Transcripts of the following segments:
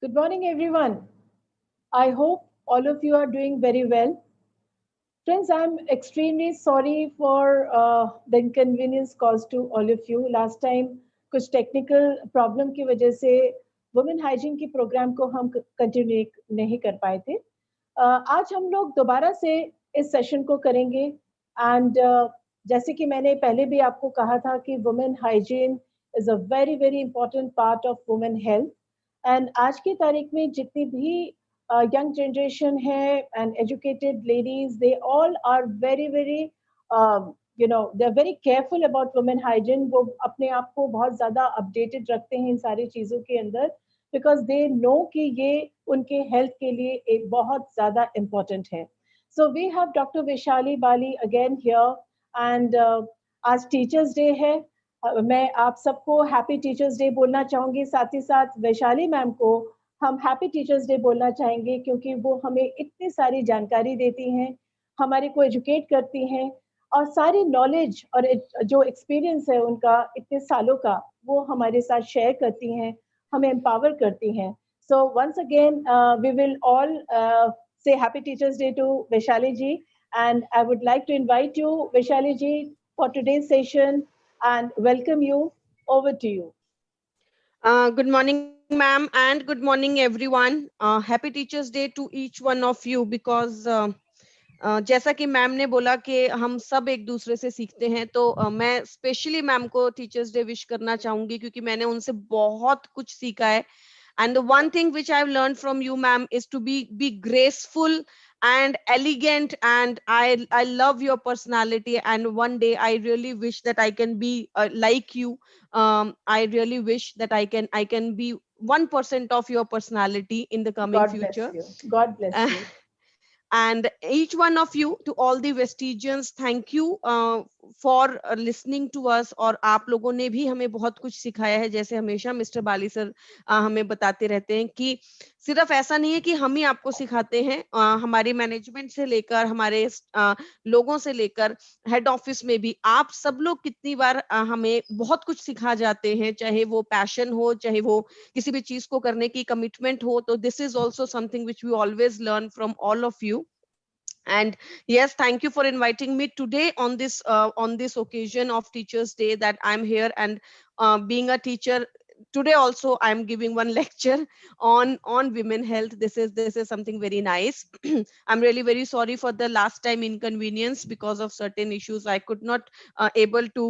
Good morning, everyone. I hope all of you are doing very well. Friends, I'm extremely sorry for the inconvenience caused to all of you. Last time कुछ technical problem की वजह से women hygiene की programme को हम continue नहीं कर पाए थे. आज हम लोग दोबारा से इस सेशन को करेंगे एंड जैसे कि मैंने पहले भी आपको कहा था कि women hygiene is a very very important part of women health and आज की तारीख में जितनी भी young generation hai and educated ladies, they all are very very they're very careful about women hygiene. वो अपने आप को बहुत ज्यादा updated रखते हैं इन सारी चीजों के अंदर because they know कि ये उनके health के लिए एक बहुत ज्यादा important है. So we have Dr. Vaishali Bali again here and आज Teachers Day है. मैं आप सबको हैप्पी टीचर्स डे बोलना चाहूंगी. साथ ही साथ वैशाली मैम को हम हैप्पी टीचर्स डे बोलना चाहेंगे क्योंकि वो हमें इतनी सारी जानकारी देती हैं, हमारे को एजुकेट करती हैं और सारी नॉलेज और जो एक्सपीरियंस है उनका इतने सालों का वो हमारे साथ शेयर करती हैं, हमें एम्पावर करती हैं. So once again we will all say happy teachers day to Vaishali ji and I would like to invite you Vaishali ji for today's session and welcome you. Over to you. Good morning, ma'am, and good morning, everyone. Happy Teachers Day to each one of you because जैसा कि ma'am ने बोला कि हम सब एक दूसरे से सीखते हैं, तो मैं स्पेशली मैम को टीचर्स डे विश करना चाहूंगी क्योंकि मैंने उनसे बहुत कुछ सीखा है. And the one thing which I've learned from you, ma'am, is to be graceful and elegant, and I love your personality, and one day I really wish that I can be like you. I really wish that I can be 1% of your personality in the coming God future. bless you. God bless you. And each one of you, to all the Vestigians, thank you for listening to us. और आप लोगों ने भी हमें बहुत कुछ सिखाया है. जैसे हमेशा मिस्टर बाली सर हमें बताते रहते हैं कि सिर्फ ऐसा नहीं है कि हम ही आपको सिखाते हैं, हमारी मैनेजमेंट से लेकर हमारे लोगों से लेकर हेड ऑफिस में भी आप सब लोग कितनी बार हमें बहुत कुछ सिखा जाते हैं, चाहे वो पैशन हो, चाहे वो किसी भी चीज को करने की कमिटमेंट हो. तो this is also something which we always learn from all of you. And yes, thank you for inviting me today on this occasion of Teachers Day, that I'm here and being a teacher. Today also I'm giving one lecture on women health. This is something very nice. I'm really very sorry for the last time inconvenience because of certain issues. I could not able to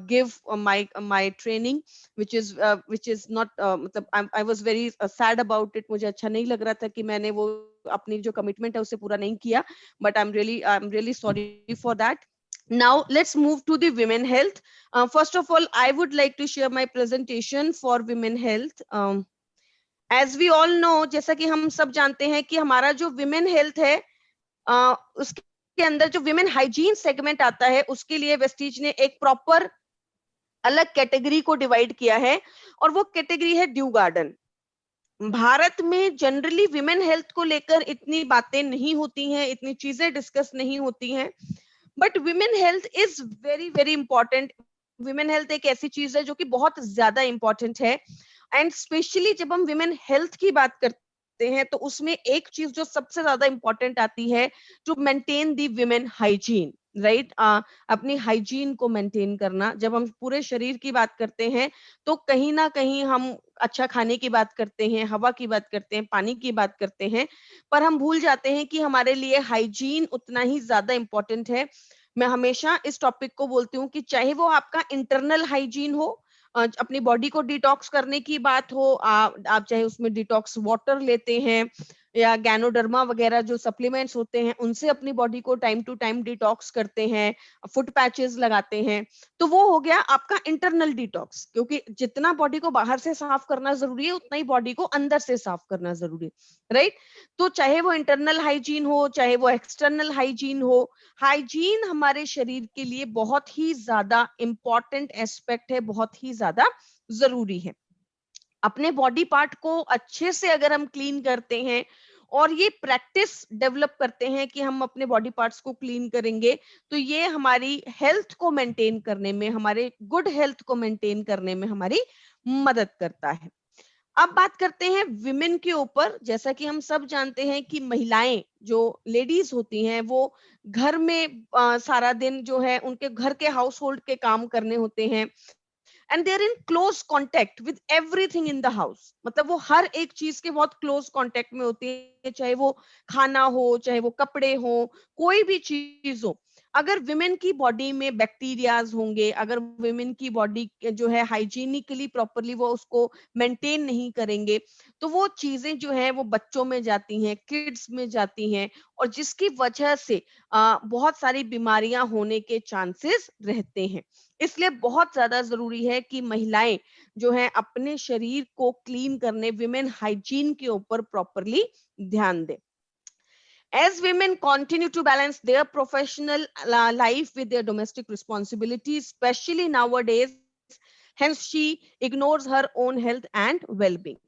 give my training, which is not I was very sad about it. मुझे अच्छा नहीं लग रहा था कि मैंने वो अपनी जो कमिटमेंट है उसे पूरा नहीं किया, but I'm really sorry for that. Now let's move to the women health. First of all, I would like to share my presentation for women health. As we all know, जैसा कि हम सब जानते हैं कि हमारा जो women health है, उसके अंदर जो women hygiene segment आता है, उसके लिए वेस्टीज ने एक प्रॉपर अलग कैटेगरी को डिवाइड किया है और वो कैटेगरी है ड्यू गार्डन. भारत में जनरली विमेन हेल्थ को लेकर इतनी बातें नहीं होती हैं, इतनी चीजें डिस्कस नहीं होती हैं, but women health is very very important. Women health एक ऐसी चीज है जो कि बहुत ज्यादा इंपॉर्टेंट है. एंड स्पेशली जब हम विमेन हेल्थ की बात करते हैं तो उसमें एक चीज जो सबसे ज्यादा इंपॉर्टेंट आती है, to maintain the women hygiene. Right, अपनी हाइजीन को मेंटेन करना. जब हम पूरे शरीर की बात करते हैं तो कहीं ना कहीं हम अच्छा खाने की बात करते हैं, हवा की बात करते हैं, पानी की बात करते हैं, पर हम भूल जाते हैं कि हमारे लिए हाइजीन उतना ही ज्यादा इंपॉर्टेंट है. मैं हमेशा इस टॉपिक को बोलती हूँ कि चाहे वो आपका इंटरनल हाइजीन हो, अपनी बॉडी को डिटॉक्स करने की बात हो, आप चाहे उसमें डिटॉक्स वाटर लेते हैं या गैनोडर्मा वगैरह जो सप्लीमेंट्स होते हैं उनसे अपनी बॉडी को टाइम टू टाइम डिटॉक्स करते हैं, फुट पैचेस लगाते हैं, तो वो हो गया आपका इंटरनल डिटॉक्स. क्योंकि जितना बॉडी को बाहर से साफ करना जरूरी है उतना ही बॉडी को अंदर से साफ करना जरूरी है. राइट, तो चाहे वो इंटरनल हाइजीन हो, चाहे वो एक्सटर्नल हाइजीन हो, हाइजीन हमारे शरीर के लिए बहुत ही ज्यादा इंपॉर्टेंट एस्पेक्ट है, बहुत ही ज्यादा जरूरी है. अपने बॉडी पार्ट को अच्छे से अगर हम क्लीन करते हैं और ये प्रैक्टिस डेवलप करते हैं कि हम अपने बॉडी पार्ट्स को क्लीन करेंगे, तो ये हमारी हेल्थ को मेंटेन करने में, हमारे गुड हेल्थ को मेंटेन करने में हमारी मदद करता है. अब बात करते हैं विमेन के ऊपर। जैसा कि हम सब जानते हैं कि महिलाएं जो लेडीज होती हैं वो घर में सारा दिन जो है उनके घर के हाउस होल्ड के काम करने होते हैं, and they are in close contact with everything in the house. मतलब वो हर एक चीज के बहुत क्लोज कांटेक्ट में होती है, चाहे वो खाना हो, चाहे वो कपड़े हो, कोई भी चीज हो। अगर विमेन की बॉडी में बैक्टीरियाज होंगे, अगर विमेन की बॉडी जो है हाइजीनिकली प्रॉपरली वो उसको मेंटेन नहीं करेंगे, तो वो चीजें जो है वो बच्चों में जाती हैं, किड्स में जाती हैं, और जिसकी वजह से बहुत सारी बीमारियां होने के चांसेस रहते हैं। इसलिए बहुत ज्यादा जरूरी है कि महिलाएं जो है अपने शरीर को क्लीन करने, विमेन हाइजीन के ऊपर प्रॉपरली ध्यान दें। As women continue to balance their professional life with their domestic responsibilities, especially nowadays, hence she ignores her own health and well-being.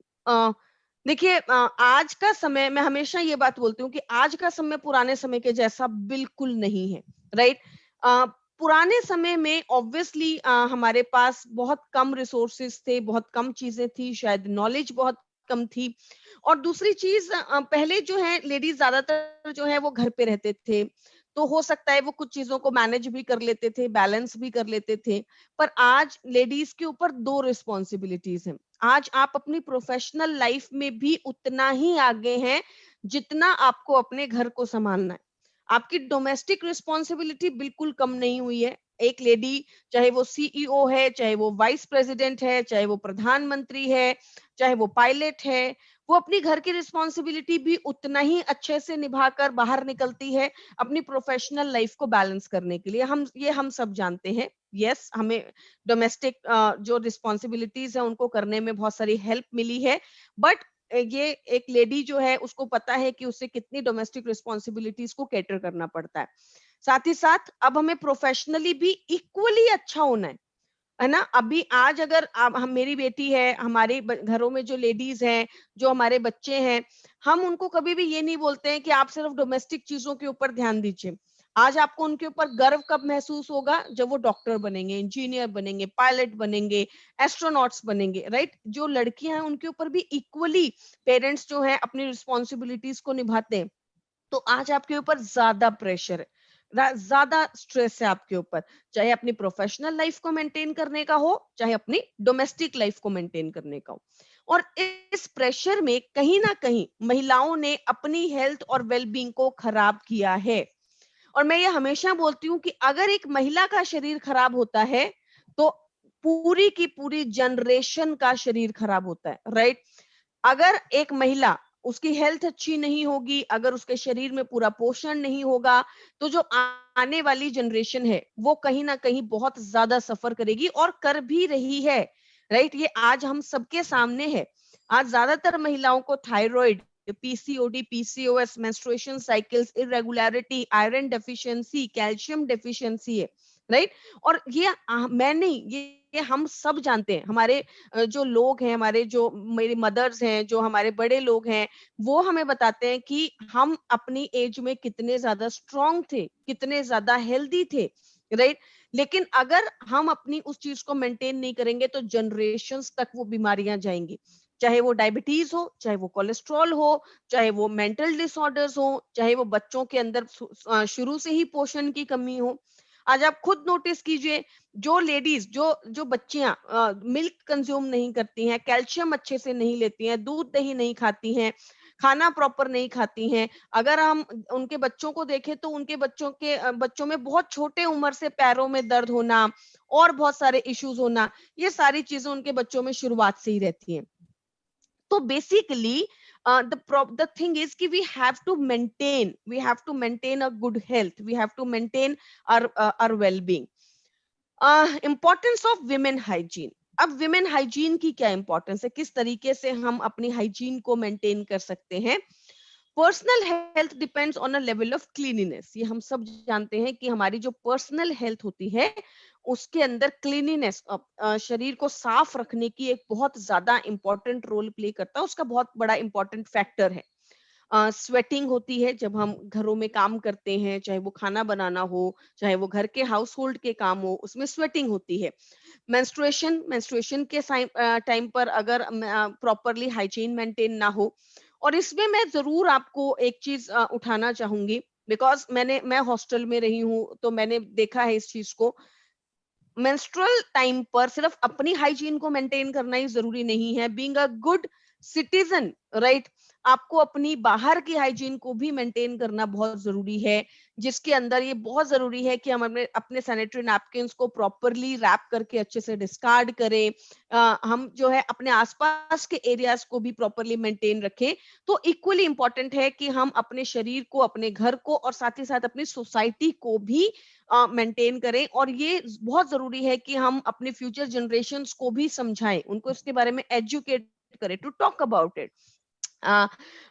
देखिए, आज का समय, मैं हमेशा ये बात बोलती हूँ कि आज का समय पुराने समय के जैसा बिल्कुल नहीं है, राइट। पुराने समय में ऑब्वियसली हमारे पास बहुत कम रिसोर्सेस थे, बहुत कम चीजें थी, शायद नॉलेज बहुत कम थी। और दूसरी चीज, पहले जो है लेडीज ज्यादातर जो है वो घर पे रहते थे, तो हो सकता है वो कुछ चीजों को मैनेज भी कर लेते थे, बैलेंस भी कर लेते थे। पर आज लेडीज के ऊपर दो रिस्पॉन्सिबिलिटीज हैं। आज आप अपनी प्रोफेशनल लाइफ में भी उतना ही आगे हैं जितना आपको अपने घर को संभालना है। आपकी डोमेस्टिक रिस्पॉन्सिबिलिटी बिल्कुल कम नहीं हुई है। एक लेडी, चाहे वो सीईओ है, चाहे वो वाइस प्रेसिडेंट है, चाहे वो प्रधानमंत्री है, चाहे वो पायलट है, वो अपनी घर की रिस्पॉन्सिबिलिटी भी उतना ही अच्छे से निभाकर बाहर निकलती है अपनी प्रोफेशनल लाइफ को बैलेंस करने के लिए। हम सब जानते हैं। यस, हमें डोमेस्टिक जो रिस्पॉन्सिबिलिटीज है उनको करने में बहुत सारी हेल्प मिली है, बट ये एक लेडी जो है उसको पता है कि उसे कितनी डोमेस्टिक रिस्पॉन्सिबिलिटीज को कैटर करना पड़ता है। साथ ही साथ अब हमें प्रोफेशनली भी इक्वली अच्छा होना है ना। अभी आज अगर हम, मेरी बेटी है, हमारे घरों में जो लेडीज हैं, जो हमारे बच्चे हैं, हम उनको कभी भी ये नहीं बोलते हैं कि आप सिर्फ डोमेस्टिक चीजों के ऊपर ध्यान दीजिए। आज आपको उनके ऊपर गर्व कब महसूस होगा? जब वो डॉक्टर बनेंगे, इंजीनियर बनेंगे, पायलट बनेंगे, एस्ट्रोनॉट्स बनेंगे, राइट। जो लड़कियां हैं उनके ऊपर भी इक्वली पेरेंट्स जो है अपनी रिस्पॉन्सिबिलिटीज को निभाते हैं। तो आज आपके ऊपर ज्यादा प्रेशर है, ज्यादा स्ट्रेस है आपके ऊपर, चाहे अपनी प्रोफेशनल लाइफ को मेंटेन करने का हो, चाहे अपनी डोमेस्टिक लाइफ को मेंटेन करने का हो। और इस प्रेशर में कहीं ना कहीं महिलाओं ने अपनी हेल्थ और वेलबींग को खराब किया है। और मैं ये हमेशा बोलती हूँ कि अगर एक महिला का शरीर खराब होता है तो पूरी की पूरी जनरेशन का शरीर खराब होता है, राइट। अगर एक महिला, उसकी हेल्थ अच्छी नहीं होगी, अगर उसके शरीर में पूरा पोषण नहीं होगा, तो जो आने वाली जनरेशन है वो कहीं ना कहीं बहुत ज्यादा सफर करेगी, और कर भी रही है, राइट। ये आज हम सबके सामने है। आज ज्यादातर महिलाओं को thyroid, PCOD, PCOS, menstruation cycles irregularity, iron deficiency, calcium deficiency है, राइट। और ये मैं नहीं, ये हम सब जानते हैं। हमारे जो लोग हैं, हमारे जो मेरी मदर्स हैं, जो हमारे बड़े लोग हैं, वो हमें बताते हैं कि हम अपनी एज में कितने ज्यादा स्ट्रांग थे, कितने ज्यादा हेल्दी थे, राइट। लेकिन अगर हम अपनी उस चीज को मेंटेन नहीं करेंगे तो जनरेशंस तक वो बीमारियां जाएंगी, चाहे वो डायबिटीज हो, चाहे वो कोलेस्ट्रॉल हो, चाहे वो मेंटल डिसऑर्डर्स हो, चाहे वो बच्चों के अंदर शुरू से ही पोषण की कमी हो। आज आप खुद नोटिस कीजिए, जो लेडीज, जो जो बच्चियां मिल्क कंज्यूम नहीं करती हैं, कैल्शियम अच्छे से नहीं लेती हैं, दूध दही नहीं खाती हैं, खाना प्रॉपर नहीं खाती हैं, अगर हम उनके बच्चों को देखें तो उनके बच्चों में बहुत छोटे उम्र से पैरों में दर्द होना और बहुत सारे इश्यूज होना, ये सारी चीजें उनके बच्चों में शुरुआत से ही रहती हैं। तो बेसिकली the thing is कि we have to maintain a good health, we have to maintain our well-being. Importance of women hygiene. अब women hygiene की क्या इंपॉर्टेंस है, किस तरीके से हम अपनी हाइजीन को मेंटेन कर सकते हैं? Personal health depends on a level of cleanliness. ये हम सब जानते हैं कि हमारी जो पर्सनल हेल्थ होती है उसके अंदर क्लीनिनेस, शरीर को साफ रखने की एक बहुत ज्यादा इंपॉर्टेंट रोल प्ले करता है, उसका बहुत बड़ा इंपॉर्टेंट फैक्टर है। स्वेटिंग होती है जब हम घरों में काम करते हैं, चाहे वो खाना बनाना हो, चाहे वो घर के हाउस होल्ड के काम हो, उसमें स्वेटिंग होती है। मेंस्ट्रुएशन के टाइम पर अगर प्रॉपरली हाइजीन मेंटेन ना हो, और इसमें मैं जरूर आपको एक चीज उठाना चाहूंगी, बिकॉज मैं हॉस्टल में रही हूँ तो मैंने देखा है इस चीज को। मेंस्ट्रुअल टाइम पर सिर्फ अपनी हाइजीन को मेंटेन करना ही जरूरी नहीं है, being a good citizen, right, आपको अपनी बाहर की हाइजीन को भी मेंटेन करना बहुत जरूरी है, जिसके अंदर ये बहुत जरूरी है कि हम अपने सैनिटरी नैपकिन्स को प्रॉपरली रैप करके अच्छे से डिस्कार्ड करें। हम जो है अपने आसपास के एरियाज को भी प्रॉपरली मेंटेन रखें। तो इक्वली इंपॉर्टेंट है कि हम अपने शरीर को, अपने घर को और साथ ही साथ अपनी सोसाइटी को भी मेंटेन करें। और ये बहुत जरूरी है कि हम अपने फ्यूचर जनरेशन्स को भी समझाएं, उनको इसके बारे में एजुकेट करें, टू टॉक अबाउट इट।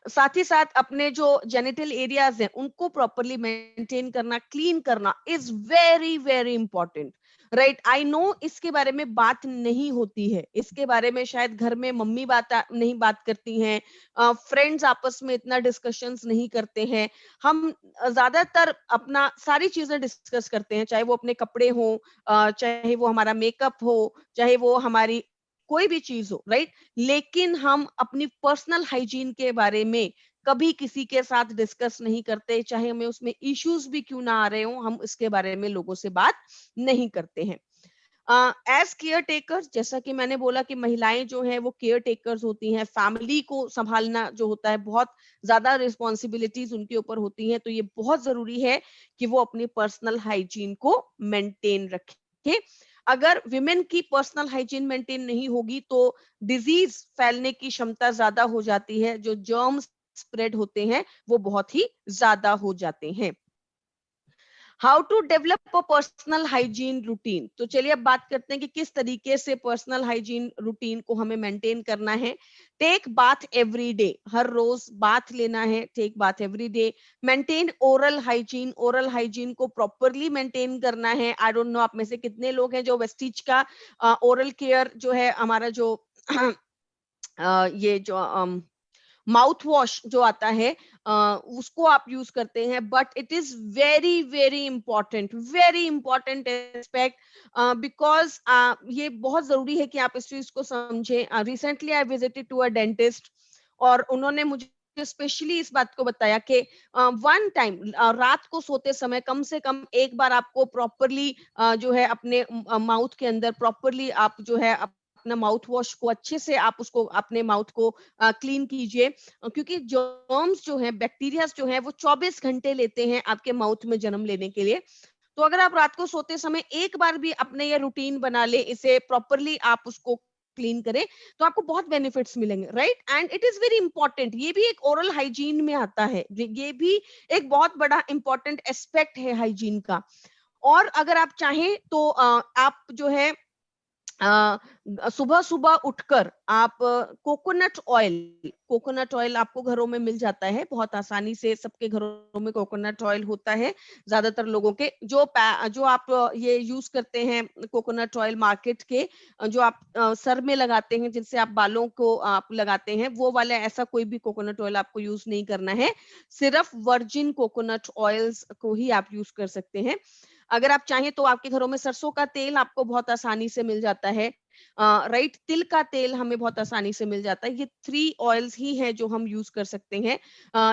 साथ ही साथ अपने जो जेनिटल एरियाज हैं उनको प्रॉपरली मेंटेन करना, क्लीन करना is very very important, right. I know इसके बारे में बात नहीं होती है, इसके बारे में शायद घर में मम्मी नहीं बात करती हैं, फ्रेंड्स आपस में इतना डिस्कशंस नहीं करते हैं। हम ज्यादातर अपना सारी चीजें डिस्कस करते हैं, चाहे वो अपने कपड़े हो, चाहे वो हमारा मेकअप हो, चाहे वो हमारी कोई भी चीज हो, राइट। लेकिन हम अपनी पर्सनल हाइजीन के बारे में कभी किसी के साथ डिस्कस नहीं करते, चाहे हमें उसमें इश्यूज भी क्यों ना आ रहे हो, हम इसके बारे में लोगों से बात नहीं करते हैं। एज केयर टेकर्स, जैसा कि मैंने बोला कि महिलाएं जो है वो केयर टेकर्स होती हैं, फैमिली को संभालना जो होता है, बहुत ज्यादा रिस्पॉन्सिबिलिटीज उनके ऊपर होती हैं, तो ये बहुत जरूरी है कि वो अपनी पर्सनल हाइजीन को मेंटेन रखें। अगर विमेन की पर्सनल हाइजीन मेंटेन नहीं होगी तो डिजीज फैलने की क्षमता ज्यादा हो जाती है, जो जर्म्स स्प्रेड होते हैं वो बहुत ही ज्यादा हो जाते हैं। How to develop a personal hygiene routine, तो चलिए अब बात करते हैं कि किस तरीके से पर्सनल हाइजीन रूटीन को हमें मेंटेन करना है। टेक बाथ एवरी डे, हर रोज बाथ लेना है, take bath every day. Maintain oral hygiene, oral hygiene को प्रॉपरली मेंटेन करना है। आई डोंट नो आप में से कितने लोग हैं जो वेस्टिज का ओरल केयर जो है हमारा जो ये जो माउथ वॉश जो आता है उसको आप यूज करते हैं, but it is very very important aspect, because ये बहुत जरूरी है कि आप इस चीज को समझें। Recently I visited to a dentist और उन्होंने मुझे स्पेशली इस बात को बताया कि वन टाइम रात को सोते समय कम से कम एक बार आपको प्रॉपरली जो है अपने माउथ के अंदर प्रॉपरली आप जो है अपना माउथ वॉश को अच्छे से आप उसको अपने माउथ को क्लीन कीजिए, क्योंकि जर्म्स जो है, बैक्टीरिया जो है वो 24 घंटे लेते हैं आपके माउथ में जन्म लेने के लिए। तो अगर आप रात को सोते समय एक बार भी अपने ये रूटीन बना ले, इसे प्रॉपरली आप उसको क्लीन करें, तो आपको बहुत बेनिफिट्स मिलेंगे, right. And it is very important, ये भी एक ओरल हाइजीन में आता है, ये भी एक बहुत बड़ा इंपॉर्टेंट एस्पेक्ट है हाइजीन का। और अगर आप चाहें तो आप जो है सुबह सुबह उठकर आप कोकोनट ऑयल आपको घरों में मिल जाता है बहुत आसानी से, सबके घरों में कोकोनट ऑयल होता है। ज्यादातर लोगों के जो आप ये यूज करते हैं कोकोनट ऑयल मार्केट के, जो आप सर में लगाते हैं, जिनसे आप बालों को आप लगाते हैं, वो वाला ऐसा कोई भी कोकोनट ऑयल आपको यूज नहीं करना है, सिर्फ वर्जिन कोकोनट ऑयल्स को ही आप यूज कर सकते हैं। अगर आप चाहें तो आपके घरों में सरसों का तेल आपको बहुत आसानी से मिल जाता है, राइट, तिल का तेल हमें बहुत आसानी से मिल जाता है। ये 3 ऑयल्स ही हैं जो हम यूज कर सकते हैं।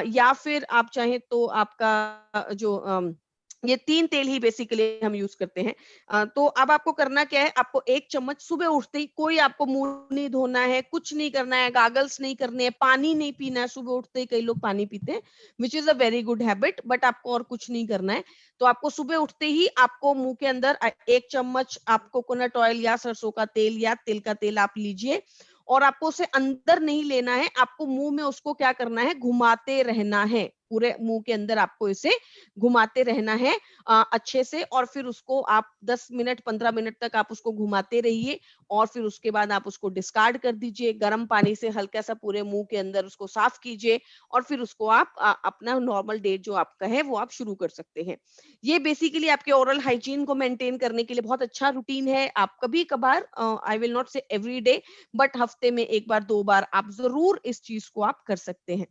या फिर आप चाहें तो आपका जो ये 3 तेल ही बेसिकली हम यूज करते हैं। तो अब आपको करना क्या है, आपको 1 चम्मच सुबह उठते ही, कोई आपको मुंह नहीं धोना है, कुछ नहीं करना है, गागल्स नहीं करने हैं, पानी नहीं पीना है। सुबह उठते ही कई लोग पानी पीते हैं, which is a very good habit, but आपको और कुछ नहीं करना है। तो आपको सुबह उठते ही आपको मुंह के अंदर 1 चम्मच आप कोकोनट ऑयल या सरसों का तेल या तिल का तेल आप लीजिए, और आपको उसे अंदर नहीं लेना है, आपको मुंह में उसको क्या करना है, घुमाते रहना है, पूरे मुंह के अंदर आपको इसे घुमाते रहना है अच्छे से। और फिर उसको आप 10 मिनट 15 मिनट तक आप उसको घुमाते रहिए, और फिर उसके बाद आप उसको डिस्कार्ड कर दीजिए, गर्म पानी से हल्का सा पूरे मुंह के अंदर उसको साफ कीजिए, और फिर उसको आप अपना नॉर्मल डे जो आपका है वो आप शुरू कर सकते हैं। ये बेसिकली आपके ओरल हाइजीन को मेंटेन करने के लिए बहुत अच्छा रूटीन है। आप कभी कभार, आई विल नॉट से एवरी डे, बट हफ्ते में 1 बार 2 बार आप जरूर इस चीज को आप कर सकते हैं।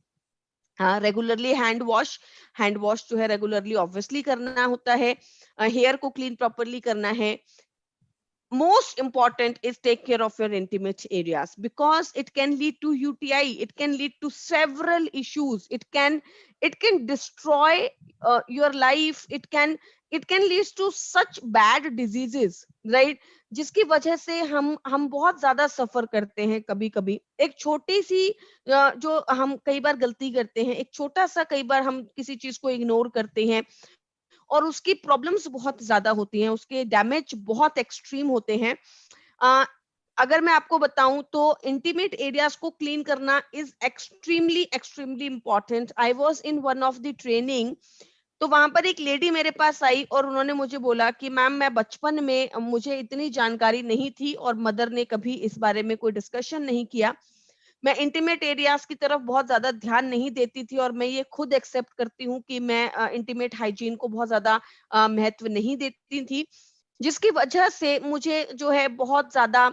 रेगुलरली हैंड वॉश जो है रेगुलरली ऑब्वियसली करना होता है, हेयर को क्लीन प्रॉपरली करना है. Most important is take care of your intimate areas, because it can lead to UTI, it can lead to several issues, it can destroy your life, it can lead to such bad diseases, right? जिसकी वजह से हम बहुत ज्यादा सफर करते हैं. कभी कभी एक छोटी सी जो हम कई बार गलती करते हैं, एक छोटा सा कई बार हम किसी चीज को इग्नोर करते हैं और उसकी प्रॉब्लम्स बहुत ज्यादा होती हैं, उसके डैमेज बहुत एक्सट्रीम होते हैं. अगर मैं आपको बताऊं तो इंटीमेट एरियाज को क्लीन करना is extremely extremely important. I was in one of the training, तो वहां पर एक लेडी मेरे पास आई और उन्होंने मुझे बोला कि मैम, मैं बचपन में मुझे इतनी जानकारी नहीं थी और मदर ने कभी इस बारे में कोई डिस्कशन नहीं किया. मैं इंटीमेट एरियाज की तरफ बहुत ज्यादा ध्यान नहीं देती थी और मैं ये खुद एक्सेप्ट करती हूँ कि मैं इंटीमेट हाइजीन को बहुत ज्यादा महत्व नहीं देती थी, जिसकी वजह से मुझे जो है बहुत ज्यादा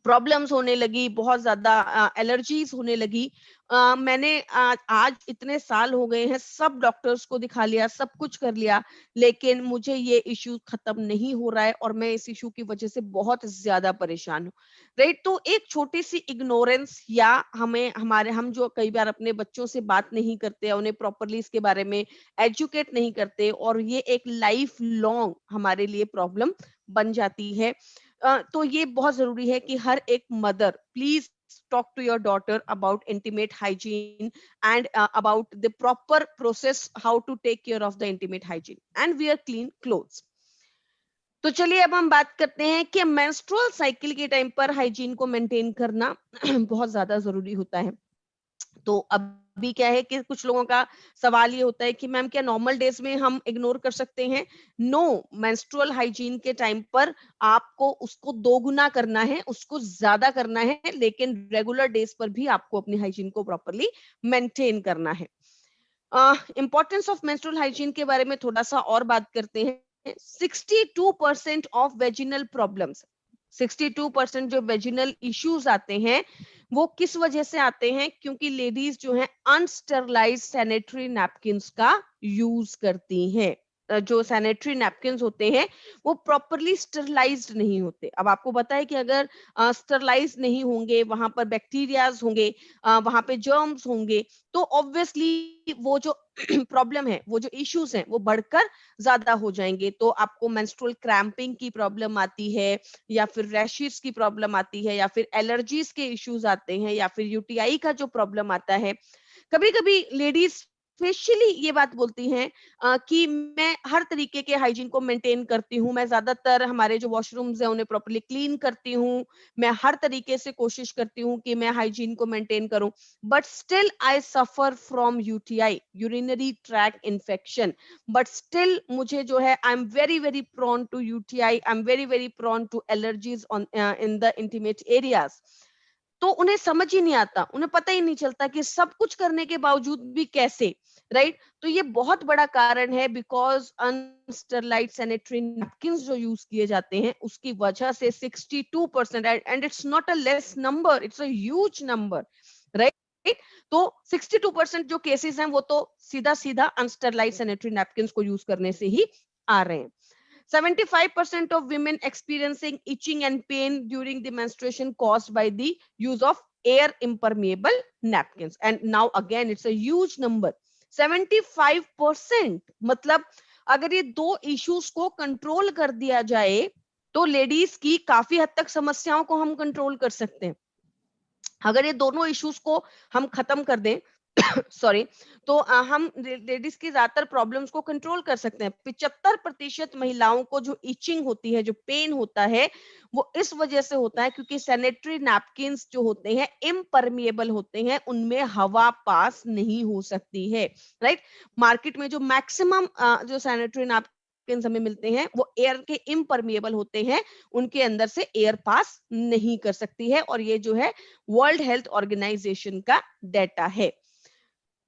प्रॉब्लम्स होने लगी, बहुत ज्यादा एलर्जीज होने लगी. मैंने आज इतने साल हो गए हैं, सब डॉक्टर्स को दिखा लिया, सब कुछ कर लिया, लेकिन मुझे ये इश्यू खत्म नहीं हो रहा है और मैं इस इश्यू की वजह से बहुत ज्यादा परेशान हूँ, राइट? तो एक छोटी सी इग्नोरेंस या हम जो कई बार अपने बच्चों से बात नहीं करते, उन्हें प्रॉपरली इसके बारे में एजुकेट नहीं करते और ये एक लाइफ लॉन्ग हमारे लिए प्रॉब्लम बन जाती है. तो ये बहुत जरूरी है कि हर एक mother please talk to your daughter about intimate hygiene and about the proper process how to take care of the intimate hygiene and wear clean clothes. तो चलिए अब हम बात करते हैं कि मेंस्ट्रुअल साइकिल के टाइम पर हाइजीन को मेंटेन करना बहुत ज्यादा जरूरी होता है. तो अभी क्या है कि कुछ लोगों का सवाल ये होता है कि मैम, क्या नॉर्मल डेज में हम इग्नोर कर सकते हैं? नो, मेंस्ट्रुअल हाइजीन के टाइम पर आपको उसको दोगुना करना है, उसको ज्यादा करना है, लेकिन रेगुलर डेज पर भी आपको अपनी हाइजीन को प्रॉपरली मेंटेन करना है. इंपॉर्टेंस ऑफ मेंस्ट्रुअल हाइजीन के बारे में थोड़ा सा और बात करते हैं. 62% ऑफ वेजिनल प्रॉब्लम्स, 62% जो वेजिनल इश्यूज आते हैं वो किस वजह से आते हैं? क्योंकि लेडीज जो है अनस्टरलाइज्ड सैनिटरी नैपकिन्स का यूज करती हैं. जो सैनिटरी नैपकिन्स होते हैं वो प्रॉपरली स्टरलाइज्ड नहीं होते. अब आपको पता है कि अगर स्टरलाइज्ड नहीं होंगे, वहां पर बैक्टीरियाज होंगे, वहां पे जर्म्स होंगे, तो ऑब्वियसली वो जो प्रॉब्लम है, वो जो इश्यूज हैं, वो बढ़कर ज्यादा हो जाएंगे. तो आपको मेंस्ट्रुअल क्रैम्पिंग की प्रॉब्लम आती है, या फिर रैशेस की प्रॉब्लम आती है, या फिर एलर्जीज के इश्यूज आते हैं, या फिर यूटीआई का जो प्रॉब्लम आता है. कभी कभी लेडीज स्पेशली ये बात बोलती हैं कि मैं हर तरीके के हाइजीन को मेंटेन करती हूँ, मैं ज्यादातर हमारे जो वॉशरूम्स हैं उन्हें प्रॉपर्ली क्लीन करती हूँ, मैं हर तरीके से कोशिश करती हूँ कि मैं हाइजीन को मेंटेन करूं, but still I suffer from UTI, urinary tract infection. But still मुझे जो है I am very very prone to UTI, I am very very prone to allergies on in the intimate areas. तो उन्हें समझ ही नहीं आता, उन्हें पता ही नहीं चलता कि सब कुछ करने के बावजूद भी कैसे, राइट? तो ये बहुत बड़ा कारण है, बिकॉज अनस्टरलाइज्ड सैनिटरी नैपकिन्स जो यूज किए जाते हैं उसकी वजह से 62%, and it's not a less number, it's a huge number, right? तो 62% जो केसेस हैं वो तो सीधा सीधा अनस्टरलाइज्ड सैनिटरी नैपकिन्स को यूज करने से ही आ रहे हैं. 75% of women experiencing itching and pain during the menstruation caused by the use of air impermeable napkins. And now again it's a huge number, 75%. मतलब अगर ये दो इश्यूज को कंट्रोल कर दिया जाए तो लेडीज की काफी हद तक समस्याओं को हम कंट्रोल कर सकते हैं. अगर ये दोनों इश्यूज को हम खत्म कर दें सॉरी, तो हम लेडीज की ज्यादातर प्रॉब्लम्स को कंट्रोल कर सकते हैं. 75% महिलाओं को जो इचिंग होती है, जो पेन होता है, वो इस वजह से होता है क्योंकि सैनिटरी नैपकिन्स जो होते हैं इम्परमिएबल होते हैं, उनमें हवा पास नहीं हो सकती है, राइट? मार्केट में जो मैक्सिमम जो सैनिटरी नैपकिन्स हमें मिलते हैं वो एयर के इम्परमिएबल होते हैं, उनके अंदर से एयर पास नहीं कर सकती है, और ये जो है वर्ल्ड हेल्थ ऑर्गेनाइजेशन का डेटा है,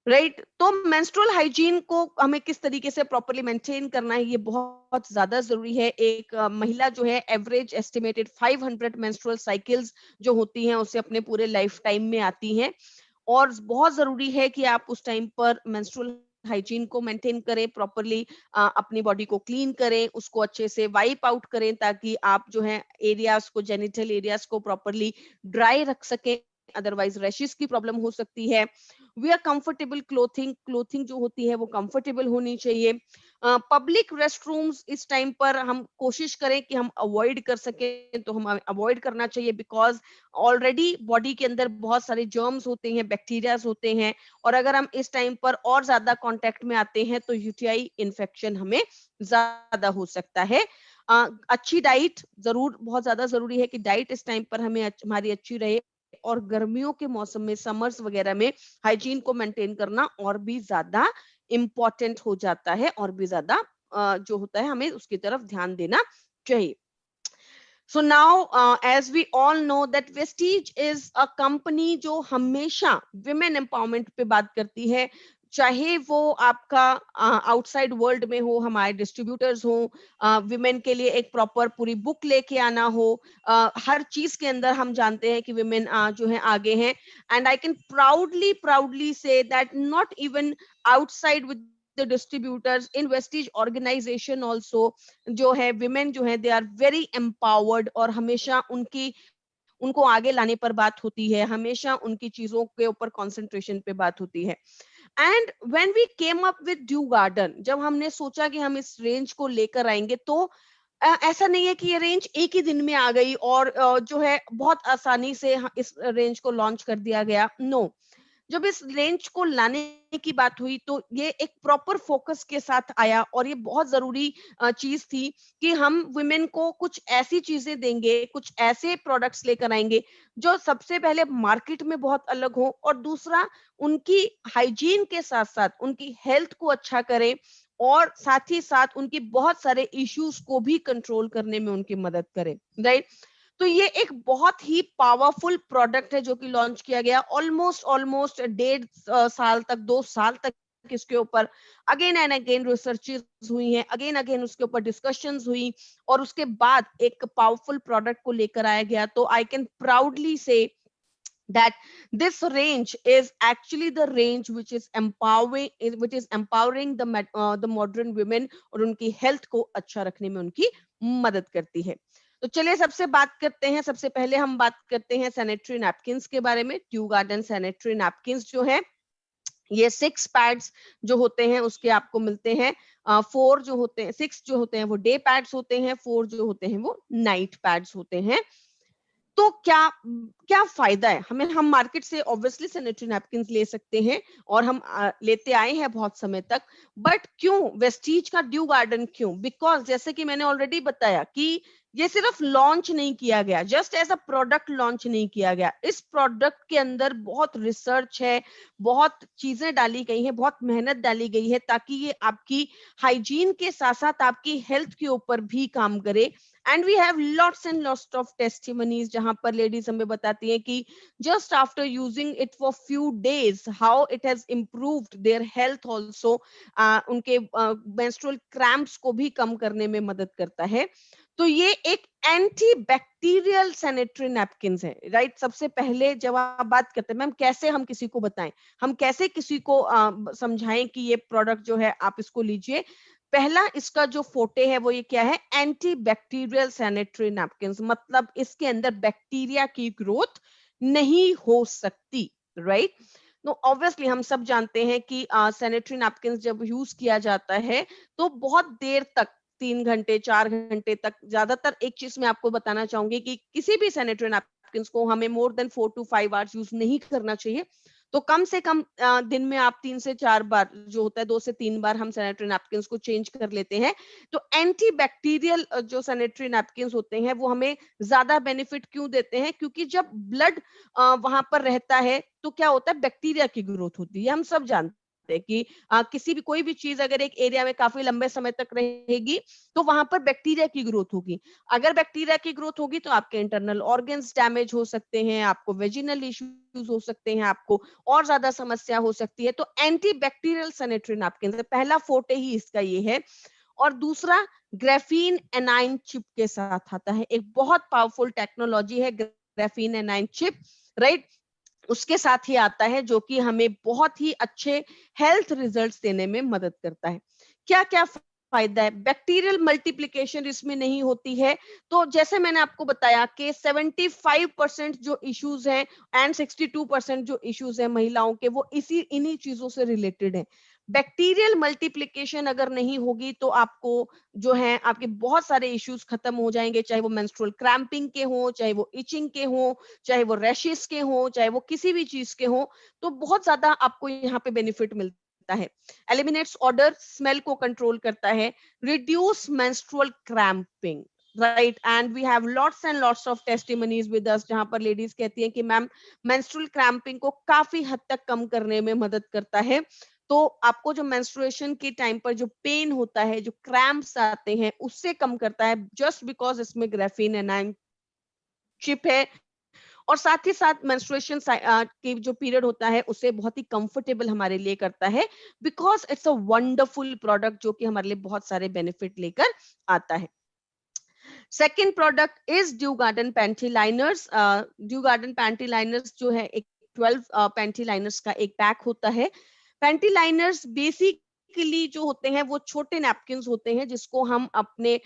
राइट? तो मेंस्ट्रुअल हाइजीन को हमें किस तरीके से प्रॉपर्ली मेंटेन करना है, ये बहुत ज्यादा जरूरी है. एक महिला जो है एवरेज एस्टिमेटेड 500 मेंस्ट्रुअल साइकिल्स जो होती हैं उसे अपने पूरे लाइफ टाइम में आती हैं, और बहुत जरूरी है कि आप उस टाइम पर मेंस्ट्रुअल हाइजीन को मेंटेन करें प्रॉपरली, अपनी बॉडी को क्लीन करें, उसको अच्छे से वाइप आउट करें ताकि आप जो है एरियाज को, जेनिटल एरियाज को प्रॉपरली ड्राई रख सकें, अदरवाइज रैशेस की प्रॉब्लम हो सकती है। वेयर कंफर्टेबल क्लोथिंग, क्लोथिंग जो होती है वो कंफर्टेबल होनी चाहिए। पब्लिक रेस्टरूम्स इस टाइम पर हम कोशिश करें कि हम अवॉइड कर सकें तो हम अवॉइड करना चाहिए, बिकॉज ऑलरेडी बॉडी के अंदर बहुत सारे जर्म्स होते हैं, बैक्टीरियाज होते हैं, और अगर हम इस टाइम पर और ज्यादा कांटेक्ट में आते हैं तो यूटीआई इन्फेक्शन हमें ज्यादा हो सकता है। अच्छी डाइट जरूर बहुत ज्यादा जरूरी है कि डाइट इस टाइम पर हमें हमारी अच्छी रहे, और गर्मियों के मौसम में, समर्स वगैरह में हाइजीन को मेंटेन करना और भी ज्यादा इम्पोर्टेंट हो जाता है, और भी ज्यादा जो होता है हमें उसकी तरफ ध्यान देना चाहिए। So now, as we all know that Vestige is a company जो हमेशा women empowerment पे बात करती है, चाहे वो आपका आउटसाइड वर्ल्ड में हो, हमारे डिस्ट्रीब्यूटर्स हो, विमेन के लिए एक प्रॉपर पूरी बुक लेके आना हो, हर चीज के अंदर हम जानते हैं कि विमेन जो है आगे हैं, and I can proudly say that not even outside with the distributors, in Vestige organisation also जो है विमेन जो है दे आर वेरी एम्पावर्ड, और हमेशा उनको आगे लाने पर बात होती है, हमेशा उनकी चीजों के ऊपर कंसंट्रेशन पे बात होती है। And when we came up with Dew Garden, जब हमने सोचा कि हम इस रेंज को लेकर आएंगे, तो ऐसा नहीं है कि ये रेंज एक ही दिन में आ गई और जो है बहुत आसानी से इस रेंज को लॉन्च कर दिया गया। नो, जब इस रेंज को लाने की बात हुई तो ये एक प्रॉपर फोकस के साथ आया, और ये बहुत जरूरी चीज थी कि हम वुमेन को कुछ ऐसी चीजें देंगे, कुछ ऐसे प्रोडक्ट्स लेकर आएंगे जो सबसे पहले मार्केट में बहुत अलग हो, और दूसरा उनकी हाइजीन के साथ साथ उनकी हेल्थ को अच्छा करे, और साथ ही साथ उनकी बहुत सारे इश्यूज को भी कंट्रोल करने में उनकी मदद करे, राइट। तो ये एक बहुत ही पावरफुल प्रोडक्ट है जो कि लॉन्च किया गया, ऑलमोस्ट 1.5 साल तक, 2 साल तक इसके ऊपर अगेन एंड अगेन रिसर्चेस हुई हैं, अगेन अगेन उसके ऊपर डिस्कशंस हुई, और उसके बाद एक पावरफुल प्रोडक्ट को लेकर आया गया। तो आई कैन प्राउडली से that this range is actually the range which is empowering the modern women, और उनकी हेल्थ को अच्छा रखने में उनकी मदद करती है। तो चलिए सबसे बात करते हैं, सबसे पहले हम बात करते हैं सैनिटरी नैपकिंस के बारे में। ड्यू गार्डन सैनिटरी नैपकिंस जो है, ये 6 पैड्स जो होते हैं उसके आपको मिलते हैं, 4 जो होते हैं, 6 जो होते हैं वो डे पैड्स होते हैं, 4 जो होते हैं वो नाइट पैड्स होते हैं। तो क्या क्या फायदा है हमें? हम मार्केट से ऑब्वियसली सैनिटरी नैपकिन ले सकते हैं, और हम लेते आए हैं बहुत समय तक, बट क्यों वेस्टीज का ड्यू गार्डन क्यों? बिकॉज जैसे कि मैंने ऑलरेडी बताया कि ये सिर्फ लॉन्च नहीं किया गया, just as a product launch नहीं किया गया, इस प्रोडक्ट के अंदर बहुत रिसर्च है, बहुत चीजें डाली गई हैं, बहुत मेहनत डाली गई है, ताकि ये आपकी हाइजीन के साथ साथ आपकी हेल्थ के ऊपर भी काम करे। And we have lots and lots of testimonies जहां पर लेडीज हमें बताती हैं कि just after using it for few days how it has improved their health also, उनके मेंस्ट्रुअल क्रैम्प्स को भी कम करने में मदद करता है। तो ये एक एंटी बैक्टीरियल सैनिटरी नैपकिन है, राइट। सबसे पहले जब आप बात करते हैं मैम कैसे हम किसी को बताएं, हम कैसे किसी को समझाएं कि ये प्रोडक्ट जो है आप इसको लीजिए, पहला इसका जो फोटे है वो ये क्या है, एंटी बैक्टीरियल सैनिटरी नैपकिन, मतलब इसके अंदर बैक्टीरिया की ग्रोथ नहीं हो सकती, राइट। तो ऑब्वियसली हम सब जानते हैं कि सैनिटरी नैपकिन जब यूज किया जाता है तो बहुत देर तक, 3 घंटे 4 घंटे तक, ज्यादातर एक चीज मैं आपको बताना चाहूंगी कि किसी भी सैनिटरी नैपकिन को हमें more than 4 to 5 hours use नहीं करना चाहिए। तो कम से कम दिन में आप 3 से 4 बार जो होता है, 2 से 3 बार हम सैनिटरी नैपकिन को चेंज कर लेते हैं। तो एंटी बैक्टीरियल जो सैनिटरी नैपकिन होते हैं वो हमें ज्यादा बेनिफिट क्यों देते हैं? क्योंकि जब ब्लड वहां पर रहता है तो क्या होता है, बैक्टीरिया की ग्रोथ होती है। हम सब जानते हैं कि किसी भी कोई भी चीज अगर एक एरिया में काफी लंबे समय तक रहेगी तो वहां पर बैक्टीरिया की ग्रोथ होगी। अगर बैक्टीरिया की ग्रोथ होगी तो आपके इंटरनल ऑर्गन्स डैमेज हो सकते हैं, आपको वेजिनल इश्यूज हो सकते हैं, आपको और ज्यादा समस्या हो सकती है। तो एंटी बैक्टीरियल सैनिटरी नैपकिन पहला फोटे ही इसका ये है। और दूसरा ग्राफीन एनाइन चिप के साथ आता है, एक बहुत पावरफुल टेक्नोलॉजी है ग्राफीन एनाइन चिप, राइट। उसके साथ ही आता है, जो कि हमें बहुत ही अच्छे हेल्थ रिजल्ट्स देने में मदद करता है। क्या क्या फायदा है? बैक्टीरियल मल्टीप्लिकेशन इसमें नहीं होती है। तो जैसे मैंने आपको बताया कि 75% जो इश्यूज हैं एंड 62% जो इश्यूज हैं महिलाओं के, वो इन्हीं चीजों से रिलेटेड है। बैक्टीरियल मल्टीप्लिकेशन अगर नहीं होगी तो आपको जो है आपके बहुत सारे इश्यूज खत्म हो जाएंगे, चाहे वो मेंस्ट्रुअल क्रैम्पिंग के हो, चाहे वो इचिंग के हो, चाहे वो रैशेस के हो, चाहे वो किसी भी चीज के हो। तो बहुत ज्यादा आपको यहाँ पे बेनिफिट मिलता है। एलिमिनेट्स ऑर्डर, स्मेल को कंट्रोल करता है, reduce menstrual cramping, right. And we have lots and lots of testimonies with us, जहां पर लेडीज कहती हैं कि मैम मेंस्ट्रुअल क्रैम्पिंग को काफी हद तक कम करने में मदद करता है। तो आपको जो मेंस्ट्रुएशन के टाइम पर जो पेन होता है, जो क्रैम्प्स आते हैं, उससे कम करता है, जस्ट बिकॉज इसमें ग्राफीन एनाइन चिप है। और साथ ही साथ मेंस्ट्रुएशन की जो पीरियड होता है उसे बहुत ही कंफर्टेबल हमारे लिए करता है, because it's a wonderful product जो कि हमारे लिए बहुत सारे बेनिफिट लेकर आता है। Second product is due garden panty liners. Due garden panty liners जो है एक 12 पैंटी लाइनर्स का एक पैक होता है। पैंटी लाइनर्स बेसिकली जो होते हैं वो छोटे नैपकिन होते हैं, जिसको हम अपने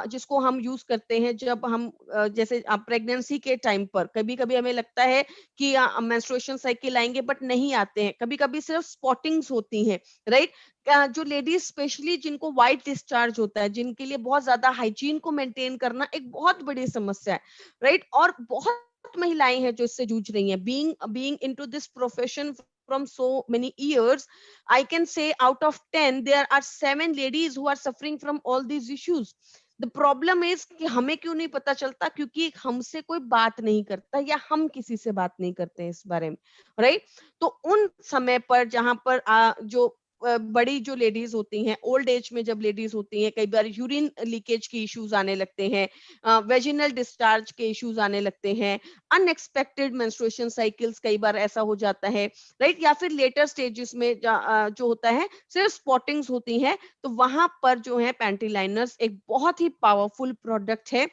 जिसको हम यूज करते हैं जब हम जैसे प्रेगनेंसी के टाइम पर कभी कभी हमें लगता है कि मेंस्ट्रुएशन साइकिल आएंगे, बट नहीं आते हैं, कभी कभी सिर्फ स्पॉटिंग्स होती हैं, राइट। जो लेडीज स्पेशली जिनको वाइट डिस्चार्ज होता है, जिनके लिए बहुत ज्यादा हाइजीन को मेंटेन करना एक बहुत बड़ी समस्या है, राइट। और बहुत महिलाएं हैं जो इससे जूझ रही हैं। Being into this profession from so many years, I can say out of 10 there are 7 ladies who are suffering from all these issues. The problem is कि हमें क्यों नहीं पता चलता, क्योंकि हमसे कोई बात नहीं करता या हम किसी से बात नहीं करते हैं इस बारे में, राइट। तो उन समय पर जहां पर जो बड़ी जो लेडीज होती हैं, ओल्ड एज में जब लेडीज होती हैं, कई बार यूरिन लीकेज के इश्यूज आने लगते हैं, वेजिनल डिस्चार्ज के इश्यूज आने लगते हैं, अनएक्सपेक्टेड मेंस्ट्रुएशन साइकिल्स कई बार ऐसा हो जाता है, राइट। या फिर लेटर स्टेजेस में जो होता है सिर्फ स्पॉटिंग्स होती हैं, तो वहां पर जो है पैंटी लाइनर्स एक बहुत ही पावरफुल प्रोडक्ट है।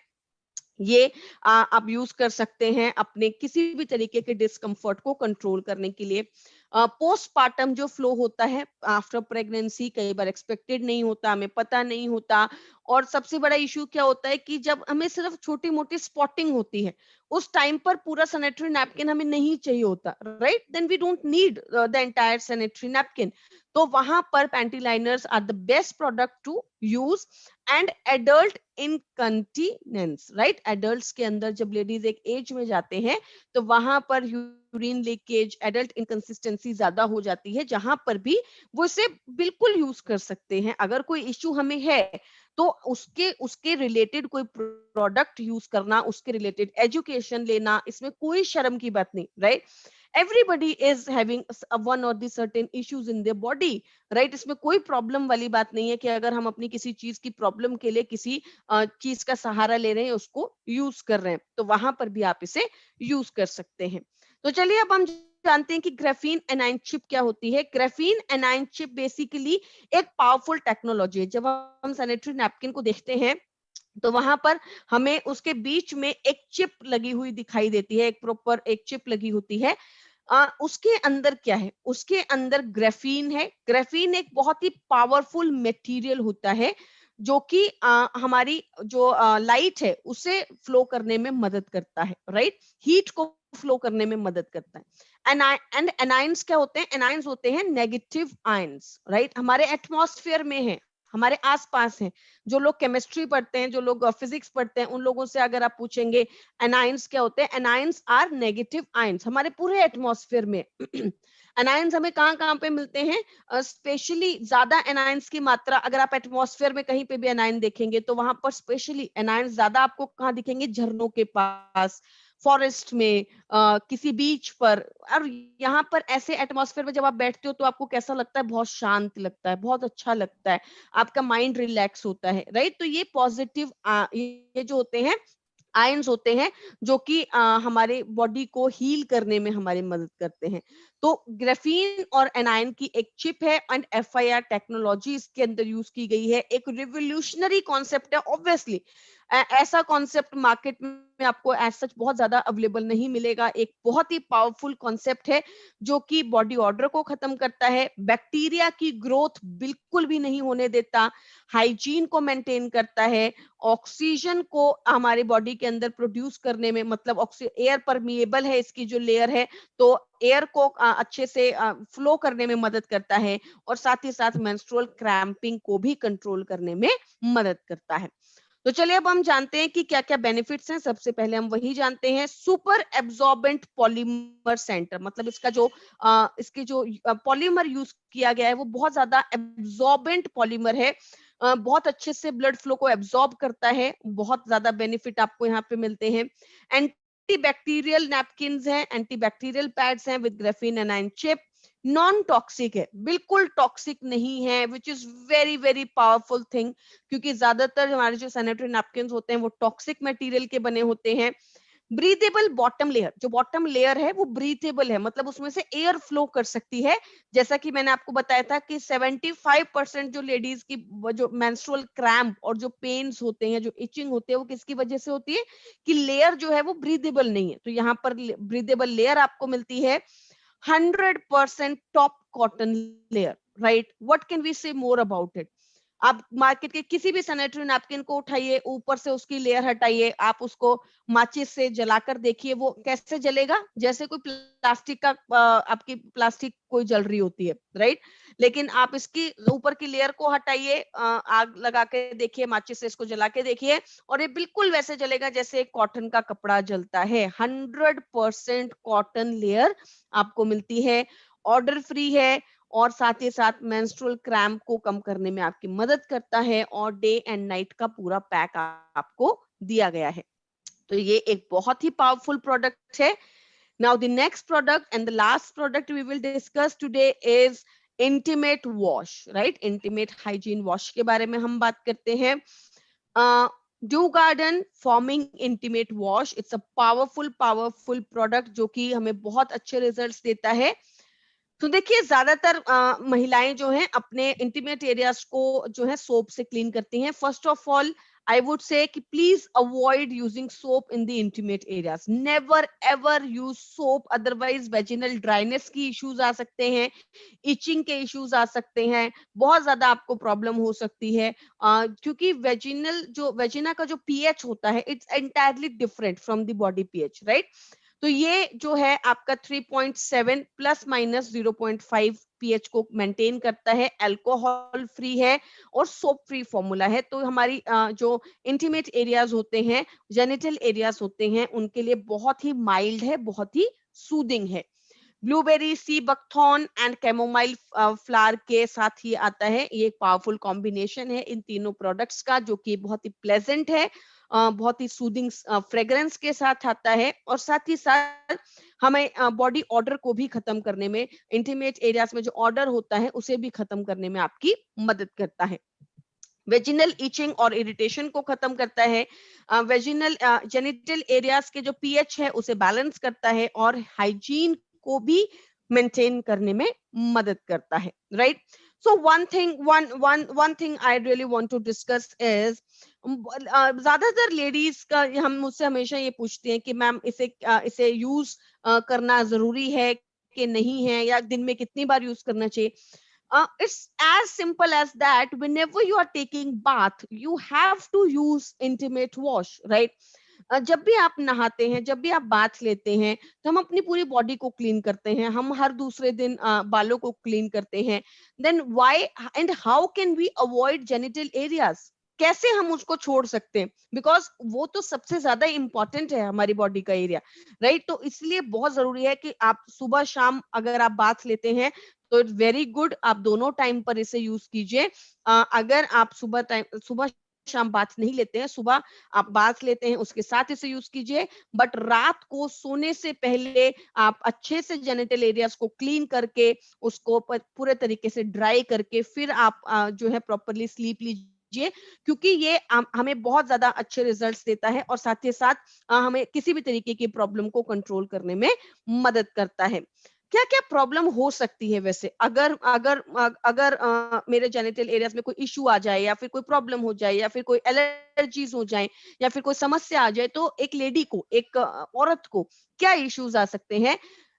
ये आप यूज कर सकते हैं अपने किसी भी तरीके के डिस्कम्फर्ट को कंट्रोल करने के लिए। पोस्टपार्टम जो फ्लो होता है आफ्टर प्रेगनेंसी कई बार एक्सपेक्टेड नहीं होता, हमें पता नहीं होता। और सबसे बड़ा इश्यू क्या होता है कि जब हमें सिर्फ छोटी मोटी स्पॉटिंग होती है, उस टाइम पर पूरा सैनिटरी नैपकिन हमें नहीं चाहिए होता, right. Then we don't need the entire sanitary napkin. तो वहां पर panty liners are the best product to use. And adult incontinence, right. Adults के अंदर जब लेडीज एक एज में जाते हैं तो वहां पर यूरिन लीकेज, एडल्ट इनकंसिस्टेंसी ज्यादा हो जाती है, जहां पर भी वो इसे बिल्कुल यूज कर सकते हैं। अगर कोई इश्यू हमें है तो उसके उसके रिलेटेड कोई प्रोडक्ट यूज करना, उसके रिलेटेड एजुकेशन लेना, इसमें कोई शर्म की बात नहीं, right. everybody is having one or the certain issues in their body, right. इसमें कोई प्रॉब्लम वाली बात नहीं है कि अगर हम अपनी किसी चीज की प्रॉब्लम के लिए किसी चीज का सहारा ले रहे हैं, उसको यूज कर रहे हैं, तो वहां पर भी आप इसे यूज कर सकते हैं। तो चलिए अब हम जानते हैं कि ग्राफीन एनाइन चिप क्या होती है। ग्राफीन एनाइन चिप बेसिकली एक पावरफुल टेक्नोलॉजी है। जब हम सैनिटरी नैपकिन को देखते हैं तो वहां पर हमें उसके बीच में एक चिप लगी हुई दिखाई देती है, एक प्रॉपर एक चिप लगी होती है। उसके अंदर क्या है? उसके अंदर ग्राफीन है। ग्राफीन एक बहुत ही पावरफुल मटेरियल होता है जो कि हमारी जो लाइट है उसे फ्लो करने में मदद करता है, राइट। हीट को फ्लो करने में मदद करता है। एंड एनाइंस क्या होते हैं? एनाइंस होते हैं नेगेटिव आयंस, राइट। हमारे एटमॉस्फेयर में है, हमारे आसपास है। जो लोग केमिस्ट्री पढ़ते हैं, जो लोग फिजिक्स पढ़ते हैं, उन लोगों से अगर आप पूछेंगे एनाइंस क्या होते हैं, एनाइंस आर नेगेटिव आयंस हमारे पूरे एटमॉस्फेयर में। एनाइंस हमें कहाँ कहाँ पे मिलते हैं? स्पेशली ज्यादा एनाइंस की मात्रा अगर आप एटमॉस्फेयर में कहीं पे भी एनाइन देखेंगे तो वहां पर स्पेशली एनाइंस ज्यादा आपको कहाँ दिखेंगे? झरनों के पास, फॉरेस्ट में, किसी बीच पर। और यहाँ पर ऐसे एटमॉस्फेयर में जब आप बैठते हो तो आपको कैसा लगता है? बहुत शांत लगता है, बहुत अच्छा लगता है, आपका माइंड रिलैक्स होता है, राइट। तो ये पॉजिटिव ये जो होते हैं आयंस होते हैं जो कि हमारे बॉडी को हील करने में हमारी मदद करते हैं। तो ग्राफीन और एनायन की एक चिप है एंड FIR टेक्नोलॉजी इसके अंदर यूज की गई है। एक रिवोल्यूशनरी कॉन्सेप्ट है ऑब्वियसली। ऐसा कॉन्सेप्ट मार्केट में आपको एज सच बहुत ज्यादा अवेलेबल नहीं मिलेगा। एक बहुत ही पावरफुल कॉन्सेप्ट है जो कि बॉडी ऑर्डर को खत्म करता है, बैक्टीरिया की ग्रोथ बिल्कुल भी नहीं होने देता, हाइजीन को मेंटेन करता है, ऑक्सीजन को हमारे बॉडी के अंदर प्रोड्यूस करने में, मतलब एयर परमिएबल है इसकी जो लेयर है, तो एयर को अच्छे से फ्लो करने में मदद करता है, और साथ ही साथ मेंस्ट्रुअल क्रैम्पिंग को भी कंट्रोल करने में मदद करता है। तो चलिए अब हम जानते हैं कि क्या क्या बेनिफिट्स हैं। सबसे पहले हम वही जानते हैं, सुपर एब्जॉर्बेंट पॉलीमर सेंटर, मतलब इसका जो इसके जो पॉलीमर यूज किया गया है वो बहुत ज्यादा एब्जॉर्बेंट पॉलीमर है, बहुत अच्छे से ब्लड फ्लो को एब्जॉर्ब करता है, बहुत ज्यादा बेनिफिट आपको यहाँ पे मिलते हैं। एंटीबैक्टीरियल नैपकिन हैं, एंटीबैक्टीरियल पैड्स हैं with graphene A9 chip, non toxic है, बिल्कुल टॉक्सिक नहीं है, which is very very powerful thing, क्योंकि ज्यादातर हमारे जो सैनिटरी नैपकिन होते हैं वो टॉक्सिक मटेरियल के बने होते हैं। ब्रीथेबल बॉटम लेयर, जो बॉटम लेयर है वो ब्रीथेबल है, मतलब उसमें से एयर फ्लो कर सकती है। जैसा कि मैंने आपको बताया था कि 75% जो लेडीज की जो मेंस्ट्रुअल क्रैम्प और जो पेन्स होते हैं, जो इचिंग होते हैं, वो किसकी वजह से होती है कि लेयर जो है वो ब्रीथेबल नहीं है। तो यहाँ पर ब्रीथेबल लेयर आपको मिलती है, 100% top cotton layer, right? What can we say more about it? आप मार्केट के किसी भी सैनिटरी नैपकिन को उठाइए, ऊपर से उसकी लेयर हटाइए, आप उसको माचिस से जलाकर देखिए, वो कैसे जलेगा, जैसे कोई प्लास्टिक का आपकी प्लास्टिक कोई जल रही होती है, राइट? लेकिन आप इसकी ऊपर की लेयर को हटाइए, आग लगा के देखिए, माचिस से इसको जला के देखिए, और ये बिल्कुल वैसे जलेगा जैसे कॉटन का कपड़ा जलता है। 100% कॉटन लेयर आपको मिलती है, ऑर्डर फ्री है, और साथ ही साथ मेंस्ट्रुअल क्रैम्प को कम करने में आपकी मदद करता है, और डे एंड नाइट का पूरा पैक आपको दिया गया है। तो ये एक बहुत ही पावरफुल प्रोडक्ट है। Now the next product and the last product we will discuss today is intimate wash, right? Intimate hygiene wash के बारे में हम बात करते हैं। Dew Garden foaming intimate wash, it's a powerful product जो कि हमें बहुत अच्छे रिजल्ट्स देता है। तो देखिए, ज्यादातर महिलाएं जो हैं अपने इंटीमेट एरियाज को जो है सोप से क्लीन करती हैं। First of all I would say कि please avoid using soap in the intimate areas, never ever use soap, otherwise vaginal dryness की इश्यूज आ सकते हैं, इचिंग के इश्यूज आ सकते हैं, बहुत ज्यादा आपको प्रॉब्लम हो सकती है, क्योंकि वेजिना का जो पीएच होता है it's entirely different from the body pH, right? तो ये जो है आपका 3.7 प्लस माइनस 0.5 पीएच को मेंटेन करता है, अल्कोहल फ्री है और सोप फ्री फॉर्मूला है। तो हमारी जो इंटीमेट एरियाज होते हैं, जेनिटल एरियाज होते हैं, उनके लिए बहुत ही माइल्ड है, बहुत ही सूदिंग है। Blueberry, sea buckthorn and chamomile flower के साथ ही आता है। ये एक पावरफुल कॉम्बिनेशन है इन तीनों प्रोडक्ट्स का, जो कि बहुत ही प्लेजेंट है, बहुत ही सूदिंग फ्रेग्रेंस के साथ आता है, और साथ ही साथ हमें बॉडी ऑर्डर को भी खत्म करने में, इंटीमेट एरियाज में जो ऑर्डर होता है उसे भी खत्म करने में आपकी मदद करता है। वेजिनल इचिंग और इरिटेशन को खत्म करता है, वेजिनल जेनिटल एरियाज के जो पीएच है उसे बैलेंस करता है, और हाइजीन को भी मेंटेन करने में मदद करता है, right? So one thing I really want to discuss is, ज्यादातर लेडीज का हम मुझसे हमेशा ये पूछती हैं कि मैम इसे यूज करना जरूरी है कि नहीं है, या दिन में कितनी बार यूज करना चाहिए। It's as simple as that. Whenever you are taking bath, you have to use intimate wash, right? जब भी आप नहाते हैं, जब भी आप बाथ लेते हैं, तो हम अपनी पूरी बॉडी को क्लीन करते हैं, हम हर दूसरे दिन बालों को क्लीन करते हैं। Then why and how can we avoid genital areas? कैसे हम उसको छोड़ सकते हैं? बिकॉज वो तो सबसे ज्यादा इंपॉर्टेंट है हमारी बॉडी का एरिया, राइट? तो इसलिए बहुत जरूरी है कि आप सुबह शाम अगर आप बाथ लेते हैं तो इट्स वेरी गुड, आप दोनों टाइम पर इसे यूज कीजिए। अगर आप सुबह शाम बाथ नहीं लेते हैं, सुबह आप बाथ लेते हैं उसके साथ इसे यूज कीजिए, बट रात को सोने से पहले आप अच्छे से जेनिटल एरियाज को क्लीन करके, उसको पूरे तरीके से ड्राई करके, फिर आप जो है प्रॉपरली स्लीप लीजिए, क्योंकि ये हमें बहुत ज्यादा अच्छे रिजल्ट्स देता है, और साथ ही साथ हमें किसी भी तरीके की प्रॉब्लम को कंट्रोल करने में मदद करता है। क्या क्या प्रॉब्लम हो सकती है वैसे, अगर अगर अगर मेरे जेनिटल एरियाज में कोई इशू आ जाए या फिर कोई प्रॉब्लम हो जाए या फिर कोई एलर्जीज हो जाए या फिर कोई समस्या आ जाए, तो एक लेडी को, एक औरत को क्या इश्यूज आ सकते हैं?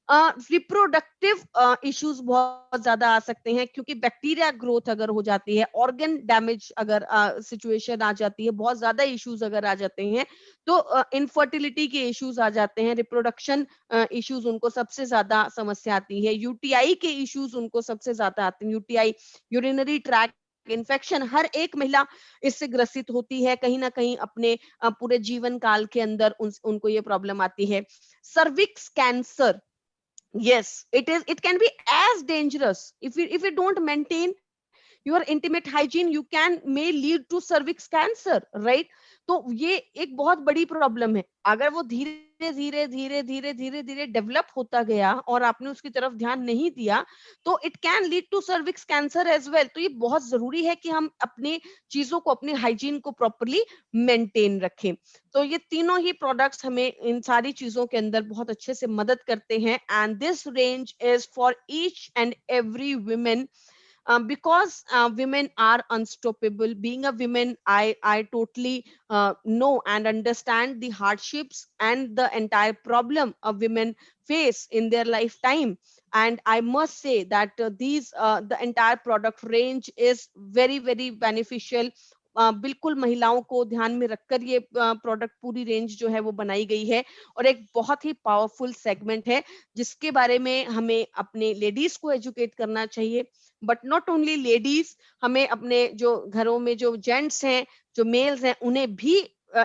रिप्रोडक्टिव इश्यूज बहुत ज्यादा आ सकते हैं, क्योंकि बैक्टीरिया ग्रोथ अगर हो जाती है, ऑर्गन डैमेज अगर सिचुएशन आ जाती है, बहुत ज्यादा इश्यूज अगर आ जाते हैं, तो इनफर्टिलिटी के इश्यूज आ जाते हैं, रिप्रोडक्शन इश्यूज उनको सबसे ज्यादा समस्या आती है, यूटीआई के इश्यूज उनको सबसे ज्यादा आते हैं, यूटीआई, यूरिनरी ट्रैक्ट इन्फेक्शन, हर एक महिला इससे ग्रसित होती है कहीं ना कहीं अपने पूरे जीवन काल के अंदर, उनको ये प्रॉब्लम आती है। Cervix cancer, yes, it can be as dangerous if you don't maintain your intimate hygiene, you can may lead to cervix cancer, right? तो ये एक बहुत बड़ी प्रॉब्लम है। अगर वो धीरे धीरे धीरे धीरे धीरे धीरे डेवलप होता गया और आपने उसकी तरफ ध्यान नहीं दिया, तो it can lead to cervix cancer as well. तो ये बहुत जरूरी है कि हम अपने चीजों को, अपने हाइजीन को प्रॉपरली मेंटेन रखें। तो ये तीनों ही प्रोडक्ट्स हमें इन सारी चीजों के अंदर बहुत अच्छे से मदद करते हैं, and this range is for each and every women, because women are unstoppable. Being a woman, I totally know and understand the hardships and the entire problem of women face in their lifetime. And I must say that the entire product range is very very beneficial. बिल्कुल महिलाओं को ध्यान में रखकर ये product पूरी range जो है वो बनाई गई है, और एक बहुत ही पावरफुल सेगमेंट है जिसके बारे में हमें अपने लेडीज को एजुकेट करना चाहिए। बट नॉट ओनली लेडीज, हमें अपने जो घरों में जो जेंट्स हैं, जो मेल्स हैं, उन्हें भी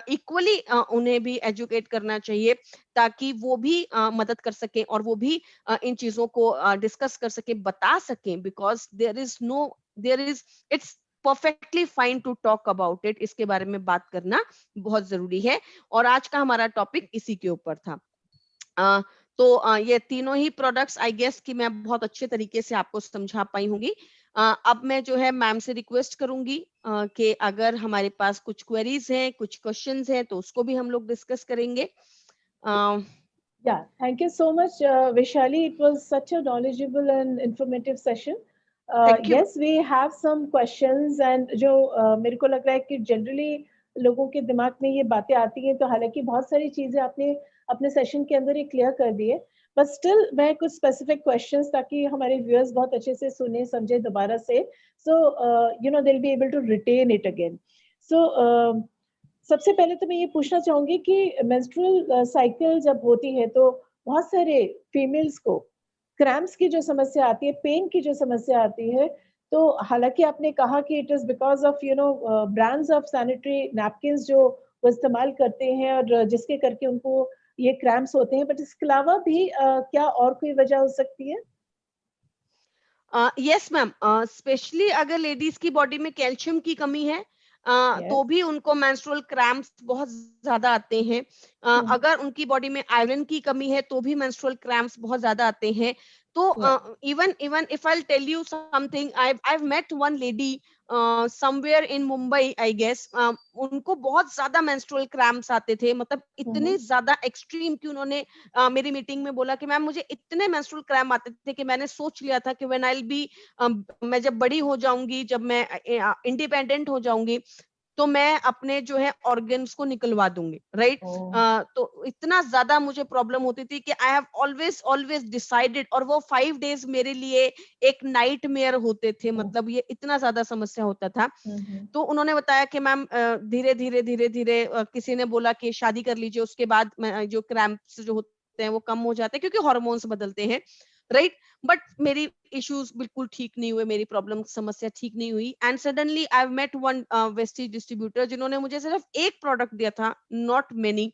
इक्वली उन्हें भी एजुकेट करना चाहिए, ताकि वो भी मदद कर सकें और वो भी इन चीजों को डिस्कस कर सके, बता सकें, because there is it's perfectly fine to talk about it. इसके बारे में बात करना बहुत जरूरी है, और आज का हमारा टॉपिक इसी के ऊपर था। तो ये तीनों ही प्रोडक्ट्स आई गेस कि मैं बहुत अच्छे तरीके से आपको समझा पाई होंगी। अब मैं जो है मैम से रिक्वेस्ट करूंगी कि अगर हमारे पास कुछ क्वेरीज हैं, कुछ क्वेश्चंस हैं, तो उसको भी हम लोग डिस्कस करेंगे। Yeah, thank you so much, Vishali. It was such a knowledgeable and informative session. Thank you. Yes, we have some questions, and जो मेरे को लग रहा है कि जनरली लोगों के दिमाग में ये बातें आती हैं, तो हालांकि बहुत सारी चीजें आपने अपने सेशन के अंदर ही क्लियर कर दी है, बट स्टिल मैं कुछ स्पेसिफिक क्वेश्चंस, ताकि हमारे व्यूअर्स बहुत अच्छे से सुने समझे दोबारा से, so you know they will be able to retain it again. So सबसे पहले तो मैं ये पूछना चाहूंगी कि मेंस्ट्रुअल साइकिल जब होती है तो बहुत सारे फीमेल्स को क्रैम्प्स की जो समस्या आती है, पेन की जो समस्या आती है, तो हालांकि आपने कहा कि it is because of you know brands of sanitary napkins जो वो इस्तेमाल करते हैं और जिसके करके उनको ये क्रैम्प्स होते हैं, बट इसके अलावा भी क्या और कोई वजह हो सकती है? यस मैम, स्पेशली अगर लेडीज की बॉडी में कैल्शियम की कमी है, तो भी उनको मेंस्ट्रुअल क्रैम्प्स बहुत ज्यादा आते हैं। अगर उनकी बॉडी में आयरन की कमी है तो भी मेंस्ट्रुअल क्रैम्प्स बहुत ज्यादा आते हैं। तो even if I'll tell you something, I've met one lady somewhere in Mumbai, I guess. उनको बहुत ज्यादा मेंस्ट्रुअल क्रैम्प्स आते थे, मतलब इतने ज्यादा एक्सट्रीम कि उन्होंने मेरी मीटिंग में बोला कि मैम मुझे इतने मेंस्ट्रुअल क्रैम्प आते थे कि मैंने सोच लिया था कि व्हेन आई विल बी, मैं जब बड़ी हो जाऊंगी, जब मैं इंडिपेंडेंट हो जाऊंगी, तो मैं अपने जो है ऑर्गन्स को निकलवा दूंगी, राइट? तो इतना ज्यादा मुझे प्रॉब्लम होती थी कि आई हैव ऑलवेज डिसाइडेड, और वो 5 डेज मेरे लिए एक नाइटमेयर होते थे, मतलब ये इतना ज्यादा समस्या होता था। तो उन्होंने बताया कि मैम धीरे धीरे धीरे धीरे किसी ने बोला कि शादी कर लीजिए, उसके बाद जो क्रैम्प्स जो होते हैं वो कम हो जाते हैं, क्योंकि हार्मोन्स बदलते हैं, राइट? बट मेरी इश्यूज बिल्कुल ठीक नहीं हुए, मेरी प्रॉब्लम समस्या ठीक नहीं हुई, and suddenly I have met one Vestige distributor जिन्होंने मुझे सिर्फ एक प्रोडक्ट दिया था, not many,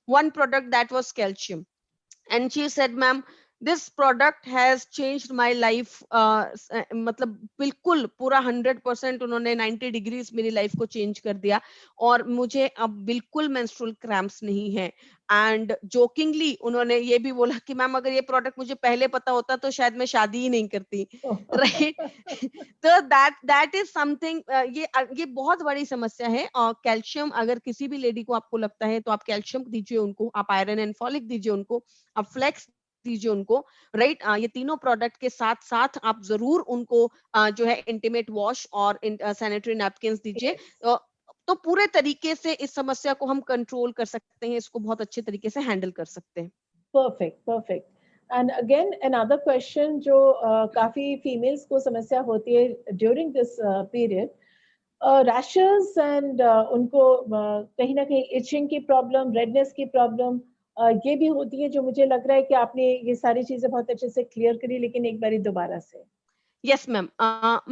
one product that was calcium, and she said ma'am this product has changed my life, मतलब बिल्कुल पूरा 100% उन्होंने 90 डिग्रीज मेरी लाइफ को चेंज कर दिया, और मुझे अब बिल्कुल मेंस्ट्रुअल क्रैम्प्स नहीं है। एंड जोकिंगली उन्होंने ये भी बोला कि मैम अगर ये प्रोडक्ट मुझे पहले पता होता तो शायद मैं शादी ही नहीं करती, राइट? तो दैट इज समथिंग, ये बहुत बड़ी समस्या है। और कैल्शियम अगर किसी भी लेडी को आपको लगता है तो आप कैल्शियम दीजिए उनको, आप आयरन एंड फॉलिक दीजिए उनको, आप फ्लेक्स दीजिए उनको, राइट। ये तीनों प्रोडक्ट के साथ साथ आप जरूर उनको जो है इंटीमेट वॉश और सैनिटरी नैपकिन दीजिए। तो पूरे तरीके से इस समस्या को हम कंट्रोल कर सकते हैं, इसको बहुत अच्छे तरीके से हैंडल कर सकते हैं। Perfect, perfect. And again another question जो काफी फीमेल्स को समस्या होती है during this period, rashes and उनको कहीं ना कहीं इचिंग की प्रॉब्लम, रेडनेस की प्रॉब्लम ये भी होती है, जो मुझे लग रहा है कि आपने ये सारी चीजें बहुत अच्छे से क्लियर करी, लेकिन एक बारी दोबारा से। Yes ma'am.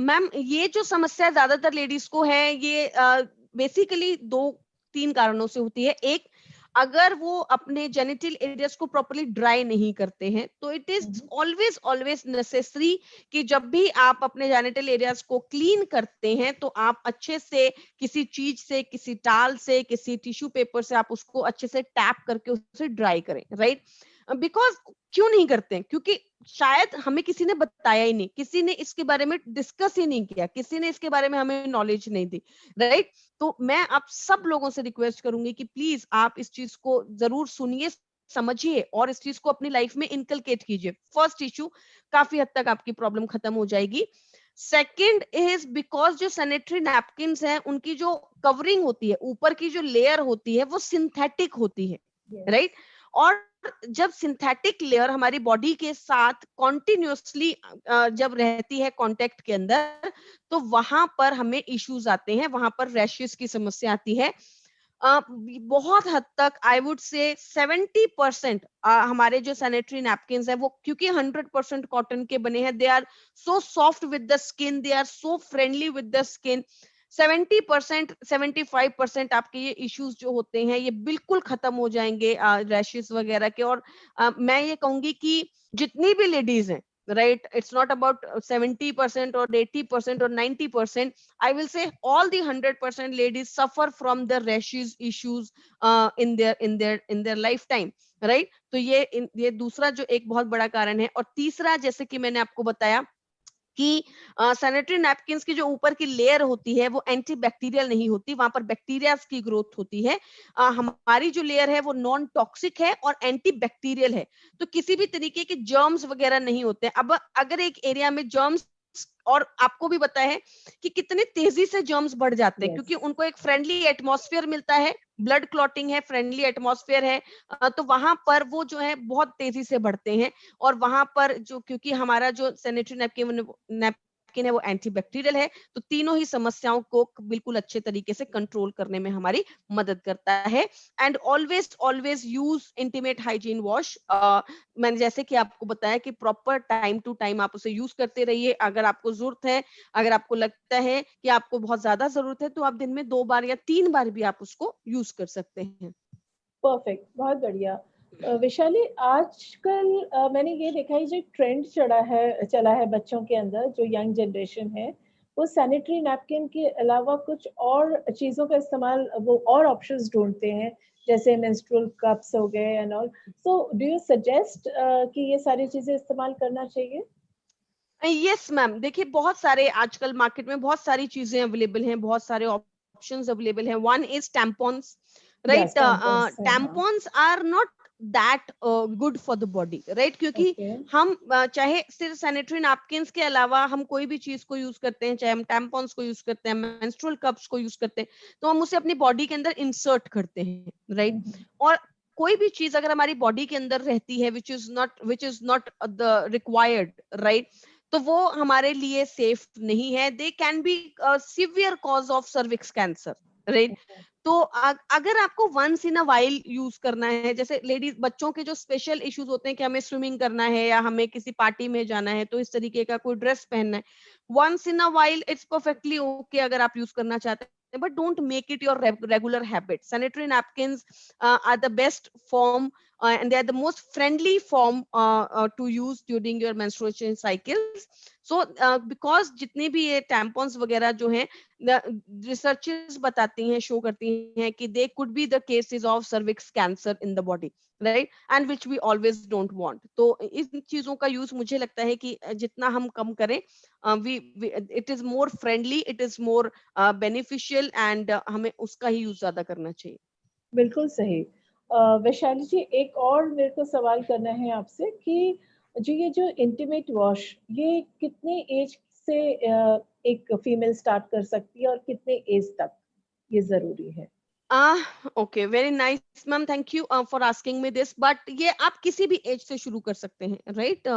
मैम ये जो समस्या ज्यादातर लेडीज को है, ये बेसिकली 2-3 कारणों से होती है। एक, अगर वो अपने जेनिटल एरियाज को प्रॉपर्ली ड्राई नहीं करते हैं, तो it is always always necessary कि जब भी आप अपने जेनिटल एरियाज को क्लीन करते हैं, तो आप अच्छे से किसी चीज से, किसी टाल से, किसी टिश्यू पेपर से आप उसको अच्छे से टैप करके उसे ड्राई करें, राइट। बिकॉज क्यों नहीं करते हैं? क्योंकि शायद हमें किसी ने बताया ही नहीं, किसी ने इसके बारे में डिस्कस ही नहीं किया, किसी ने इसके बारे में हमें नॉलेज नहीं दी, राइट। तो मैं आप सब लोगों से रिक्वेस्ट करूंगी कि प्लीज आप इस चीज को जरूर सुनिए, समझिए और इस चीज को अपनी लाइफ में इनकलकेट कीजिए। फर्स्ट इशू, काफी हद तक आपकी प्रॉब्लम खत्म हो जाएगी। सेकेंड इज बिकॉज जो सैनिटरी नैपकिन हैं, उनकी जो कवरिंग होती है, ऊपर की जो लेयर होती है, वो सिंथेटिक होती है, राइट। और जब सिंथेटिक लेयर हमारी बॉडी के साथ कॉन्टिन्यूसली जब रहती है कांटेक्ट के अंदर, तो वहां पर हमें इश्यूज आते हैं, वहां पर रैशेस की समस्या आती है। बहुत हद तक आई वुड से 70% हमारे जो सैनिटरी नैपकिन है, वो क्योंकि 100% कॉटन के बने हैं, they are so soft with the skin, they are so friendly with the skin. 70% 75% आपके ये इश्यूज जो होते हैं, ये बिल्कुल खत्म हो जाएंगे रैशेस वगैरह के। और मैं ये कहूंगी कि जितनी भी लेडीज हैं, राइट, इट्स नॉट अबाउट 70% और 80% और 90%, I will say all the 100% ladies suffer from the rashes issues in their lifetime, right? तो ये दूसरा जो एक बहुत बड़ा कारण है। और तीसरा, जैसे कि मैंने आपको बताया कि सैनिटरी नैपकिन्स की जो ऊपर की लेयर होती है, वो एंटीबैक्टीरियल नहीं होती, वहां पर बैक्टीरिया की ग्रोथ होती है। हमारी जो लेयर है वो नॉन टॉक्सिक है और एंटीबैक्टीरियल है, तो किसी भी तरीके के जर्म्स वगैरह नहीं होते। अब अगर एक एरिया में जर्म्स, और आपको भी पता है कि कितने तेजी से जर्म्स बढ़ जाते हैं, क्योंकि उनको एक फ्रेंडली एटमॉस्फेयर मिलता है, ब्लड क्लॉटिंग है, फ्रेंडली एटमॉस्फेयर है, तो वहां पर वो जो है बहुत तेजी से बढ़ते हैं। और वहां पर जो, क्योंकि हमारा जो सैनिटरी नैपकिन है वो एंटीबैक्टीरियल है, तो तीनों ही समस्याओं को बिल्कुल अच्छे तरीके से कंट्रोल करने में हमारी मदद करता है। And always always use intimate hygiene wash. मैंने जैसे कि आपको बताया कि प्रॉपर टाइम टू टाइम आप उसे यूज करते रहिए। अगर आपको जरूरत है, अगर आपको लगता है कि आपको बहुत ज्यादा जरूरत है, तो आप दिन में 2 बार या 3 बार भी आप उसको यूज कर सकते हैं। परफेक्ट, बहुत बढ़िया। विशाली, आजकल मैंने ये देखा है, जो ट्रेंड चला है बच्चों के अंदर, जो यंग जनरेशन है, वो सैनिटरी नैपकिन के अलावा कुछ और चीजों का इस्तेमाल, वो और ऑप्शंस ढूंढते हैं, जैसे मेंस्ट्रुअल कप्स हो गए and all. So do you suggest कि ये सारी चीजें इस्तेमाल करना चाहिए? यस मैम, देखिए बहुत सारे आजकल मार्केट में बहुत सारी चीजें अवेलेबल हैं, बहुत सारे ऑप्शंस अवेलेबल हैं। One is tampons, right. Yes, टेम्पर्स है, हाँ। Tampons are not that good for the body, right, क्योंकि ओके। हम चाहे सिर्फ सैनिटरी नैपकिन्स के अलावा हम कोई भी चीज को यूज करते हैं, चाहे हम टैम्पॉन्स को यूज करते हैं, मेंस्ट्रुअल कप्स को यूज करते हैं, तो हम उसे अपनी बॉडी के अंदर इंसर्ट करते हैं, राइट। और कोई भी चीज अगर हमारी बॉडी के अंदर रहती है which is not the required, right, तो वो हमारे लिए सेफ नहीं है। They can be severe cause of cervix cancer, right. तो अगर आपको once in a while use करना है, जैसे लेडीज बच्चों के जो स्पेशल इश्यूज होते हैं कि हमें स्विमिंग करना है या हमें किसी पार्टी में जाना है, तो इस तरीके का कोई ड्रेस पहनना है, once in a while it's perfectly okay अगर आप यूज करना चाहते हैं, but don't make it your regular habit. Sanitary napkins are the best form, and they are the most friendly form to use during your menstruation cycles. So because जितने भी ये tampons वगैरह जो हैं, रिसर्चेस बताती हैं, शो करती हैं कि they could be the cases of cervix cancer in the body, right, and which we always don't want. तो इन चीजों का यूज मुझे लगता है कि जितना हम कम करें, it is more friendly, it is more beneficial, and हमें उसका ही यूज ज्यादा करना चाहिए। बिल्कुल सही। वैशाली जी, एक और मेरे को सवाल करना है आपसे कि जो इंटीमेट वॉश, ये कितने एज से एक फीमेल स्टार्ट कर सकती है और कितने एज तक ये जरूरी है? Okay, very nice ma'am, thank you for asking me this. But ये आप किसी भी एज से शुरू कर सकते हैं, राइट?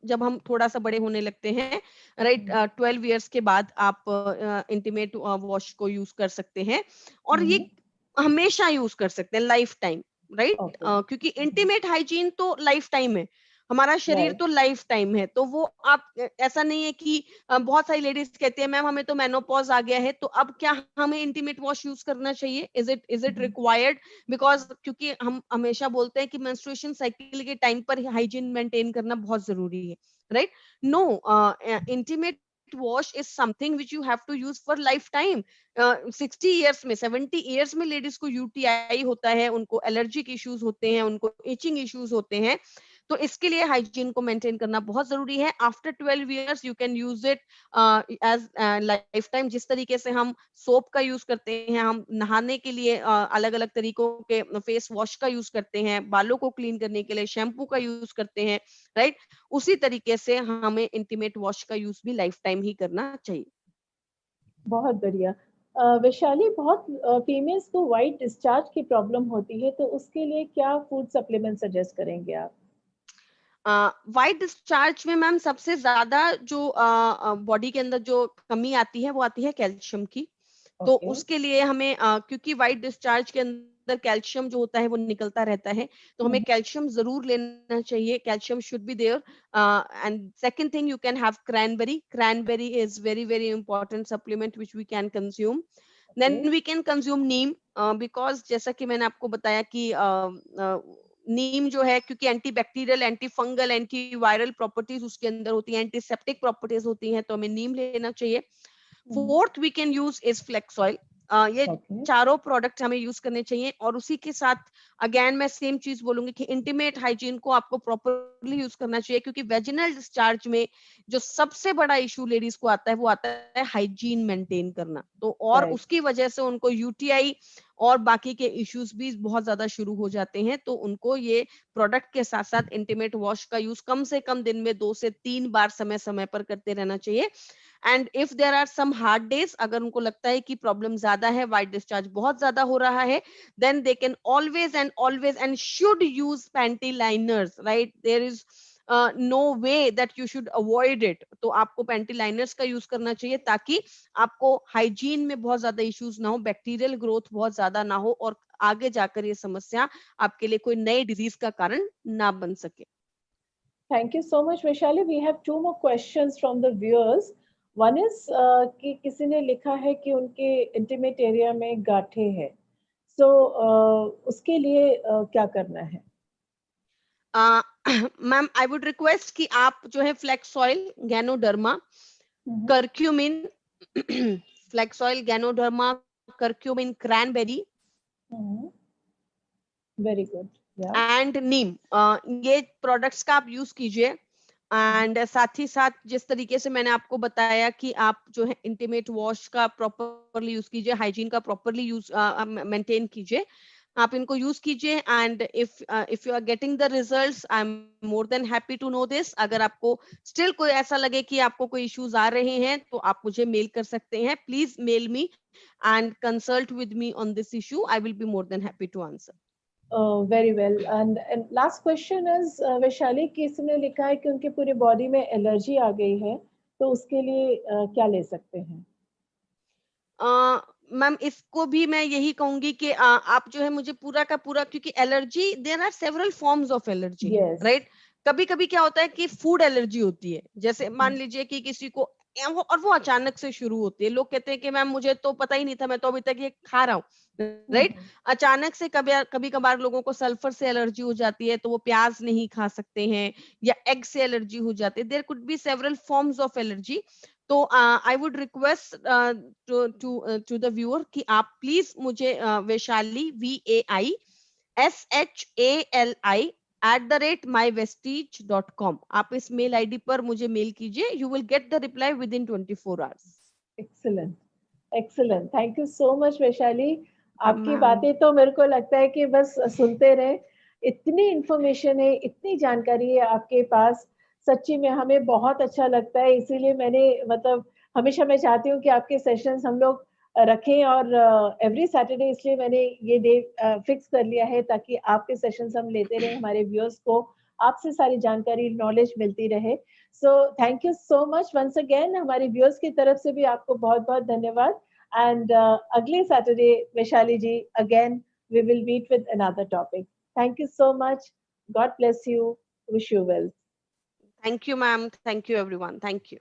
जब हम थोड़ा सा बड़े होने लगते हैं, राइट, 12 इयर्स के बाद आप इंटीमेट वॉश को यूज कर सकते हैं, और ये हमेशा यूज कर सकते हैं, लाइफ टाइम, राइट? ओके। क्योंकि इंटीमेट हाइजीन तो लाइफ टाइम है, हमारा शरीर राइट। तो लाइफ टाइम है, तो वो आप ऐसा नहीं है कि बहुत सारी लेडीज कहती है मैम हमें तो मेनोपॉज आ गया है, तो अब क्या हमें इंटीमेट वॉश यूज करना चाहिए? Is it required? बिकॉज क्योंकि हम हमेशा बोलते हैं कि मेंस्ट्रुएशन साइकिल के टाइम पर हाइजीन मेंटेन करना बहुत जरूरी है, right? No, intimate wash is something which you have to use for lifetime. 60 years में, 70 years में लेडीज को यूटीआई होता है, उनको एलर्जिक इश्यूज होते हैं, उनको इचिंग इश्यूज होते हैं, तो इसके लिए हाइजीन को मेंटेन करना बहुत जरूरी है। After 12 years you can use it as lifetime. जिस तरीके से हम सोप का यूज करते हैं, हम नहाने के लिए अलग अलग तरीकों के फेस वॉश का यूज करते हैं, बालों को क्लीन करने के लिए शैम्पू का यूज करते हैं, राइट? उसी तरीके से हमें इंटीमेट वॉश का यूज भी लाइफ टाइम ही करना चाहिए। बहुत बढ़िया। वैशाली, बहुत फीमेल्स को वाइट डिस्चार्ज की प्रॉब्लम होती है, तो उसके लिए क्या फूड सप्लीमेंट सजेस्ट करेंगे आप? वाइट डिस्चार्ज में मैम सबसे ज्यादा जो बॉडी के अंदर जो कमी आती है वो आती है कैल्शियम की। तो ओके। उसके लिए हमें क्योंकि वाइट डिस्चार्ज के अंदर कैल्शियम जो होता है वो निकलता रहता है, तो हमें कैल्शियम जरूर लेना चाहिए। Calcium should be there. And second thing, you can have cranberry. Cranberry is very very important supplement which we can consume. Then we can consume neem, because जैसा कि मैंने आपको बताया कि नीम जो है, क्योंकि anti bacterial, anti fungal, anti viral properties उसके अंदर होती हैं, एंटीसेप्टिक प्रॉपर्टीज होती हैं, तो हमें नीम लेना चाहिए। Fourth we can use is flax oil. ये ओके। चारों प्रोडक्ट हमें यूज करने चाहिए। और उसी के साथ अगेन मैं सेम चीज बोलूंगी कि इंटीमेट हाइजीन को आपको प्रॉपरली यूज करना चाहिए, क्योंकि वेजिनल डिस्चार्ज में जो सबसे बड़ा इशू लेडीज को आता है वो आता है हाइजीन मेंटेन करना। तो और राइट। उसकी वजह से उनको यूटीआई और बाकी के इश्यूज भी बहुत ज्यादा शुरू हो जाते हैं। तो उनको ये प्रोडक्ट के साथ साथ इंटीमेट वॉश का यूज कम से कम दिन में 2 से 3 बार समय समय पर करते रहना चाहिए। And if there are some hard days, अगर उनको लगता है कि प्रॉब्लम ज्यादा है, वाइट डिस्चार्ज बहुत ज्यादा हो रहा है, then they can always and should use panty liners, right? There is no way that you should avoid it. तो आपको पैंटी लाइनर्स का यूज करना चाहिए, ताकि आपको हाइजीन में बहुत ज्यादा इश्यूज ना हो, बैक्टीरियल ग्रोथ बहुत ज्यादा ना हो, और आगे जाकर ये समस्या आपके लिए कोई नए डिजीज का कारण ना बन सके। Thank you so much, Vaishali. We have two more questions from the viewers. One is कि किसी ने लिखा है कि उनके इंटीमेट एरिया में गांठें हैं, so उसके लिए क्या करना है? मैम, आई वुड रिक्वेस्ट कि आप जो है flax oil, ganoderma, curcumin, flax oil, ganoderma, curcumin, cranberry very good. Yeah. And neem, ये प्रोडक्ट्स का आप यूज कीजिए। एंड साथ ही साथ जिस तरीके से मैंने आपको बताया कि आप जो है इंटीमेट वॉश का प्रॉपरली यूज कीजिए, हाइजीन का प्रॉपरली यूज मेंटेन कीजिए, आप इनको यूज कीजिए। And if you are getting the results, I am more than happy to know this. अगर आपको स्टिल कोई ऐसा लगे कि आपको कोई इश्यूज आ रहे हैं, तो आप मुझे मेल कर सकते हैं। Please mail me and consult with me on this issue, I will be more than happy to answer. Very well. And last question is, Vaishali, किसी ने लिखा है कि उनके पूरी बॉडी में एलर्जी आ गई है, तो उसके लिए क्या ले सकते हैं? मैम, इसको भी मैं यही कहूंगी कि आप जो है मुझे पूरा का पूरा, क्योंकि allergy, there are several forms of allergy, yes. Right? कभी कभी क्या होता है कि फूड एलर्जी होती है, जैसे मान लीजिए कि किसी को वो अचानक से शुरू होती है। लोग कहते हैं कि मैम मुझे तो पता ही नहीं था, मैं तो अभी तक ये खा रहा हूँ, राइट? अचानक से कभी कभी कभार लोगों को सल्फर से एलर्जी हो जाती है, तो वो प्याज नहीं खा सकते हैं, या एग से एलर्जी हो जाती है। There could be several forms of allergy. तो I would request to the viewer कि आप प्लीज मुझे वैशाली, VAISHALI @mywestige.com, आप इस मेल आईडी पर मुझे मेल कीजिए। You will get the reply with in 24 hours. Excellent. Excellent. Thank you so much, Vaishali. आपकी बातें तो मेरे को लगता है कि बस सुनते रहे, इतनी इंफॉर्मेशन है, इतनी जानकारी है आपके पास, सच्ची में हमें बहुत अच्छा लगता है। इसीलिए मैंने मतलब हमेशा मैं चाहती हूँ कि आपके सेशंस हम लोग रखें, और एवरी सैटरडे इसलिए मैंने ये डे फिक्स कर लिया है ताकि आपके सेशंस हम लेते रहें, हमारे व्यूअर्स को आपसे सारी जानकारी, नॉलेज मिलती रहे। So thank you so much once again, हमारे व्यूअर्स की तरफ से भी आपको बहुत बहुत धन्यवाद। And अगले Saturday, Vaishali ji, again, we will meet with another topic. Thank you so much. God bless you. Wish you well. Thank you, ma'am. Thank you, everyone. Thank you.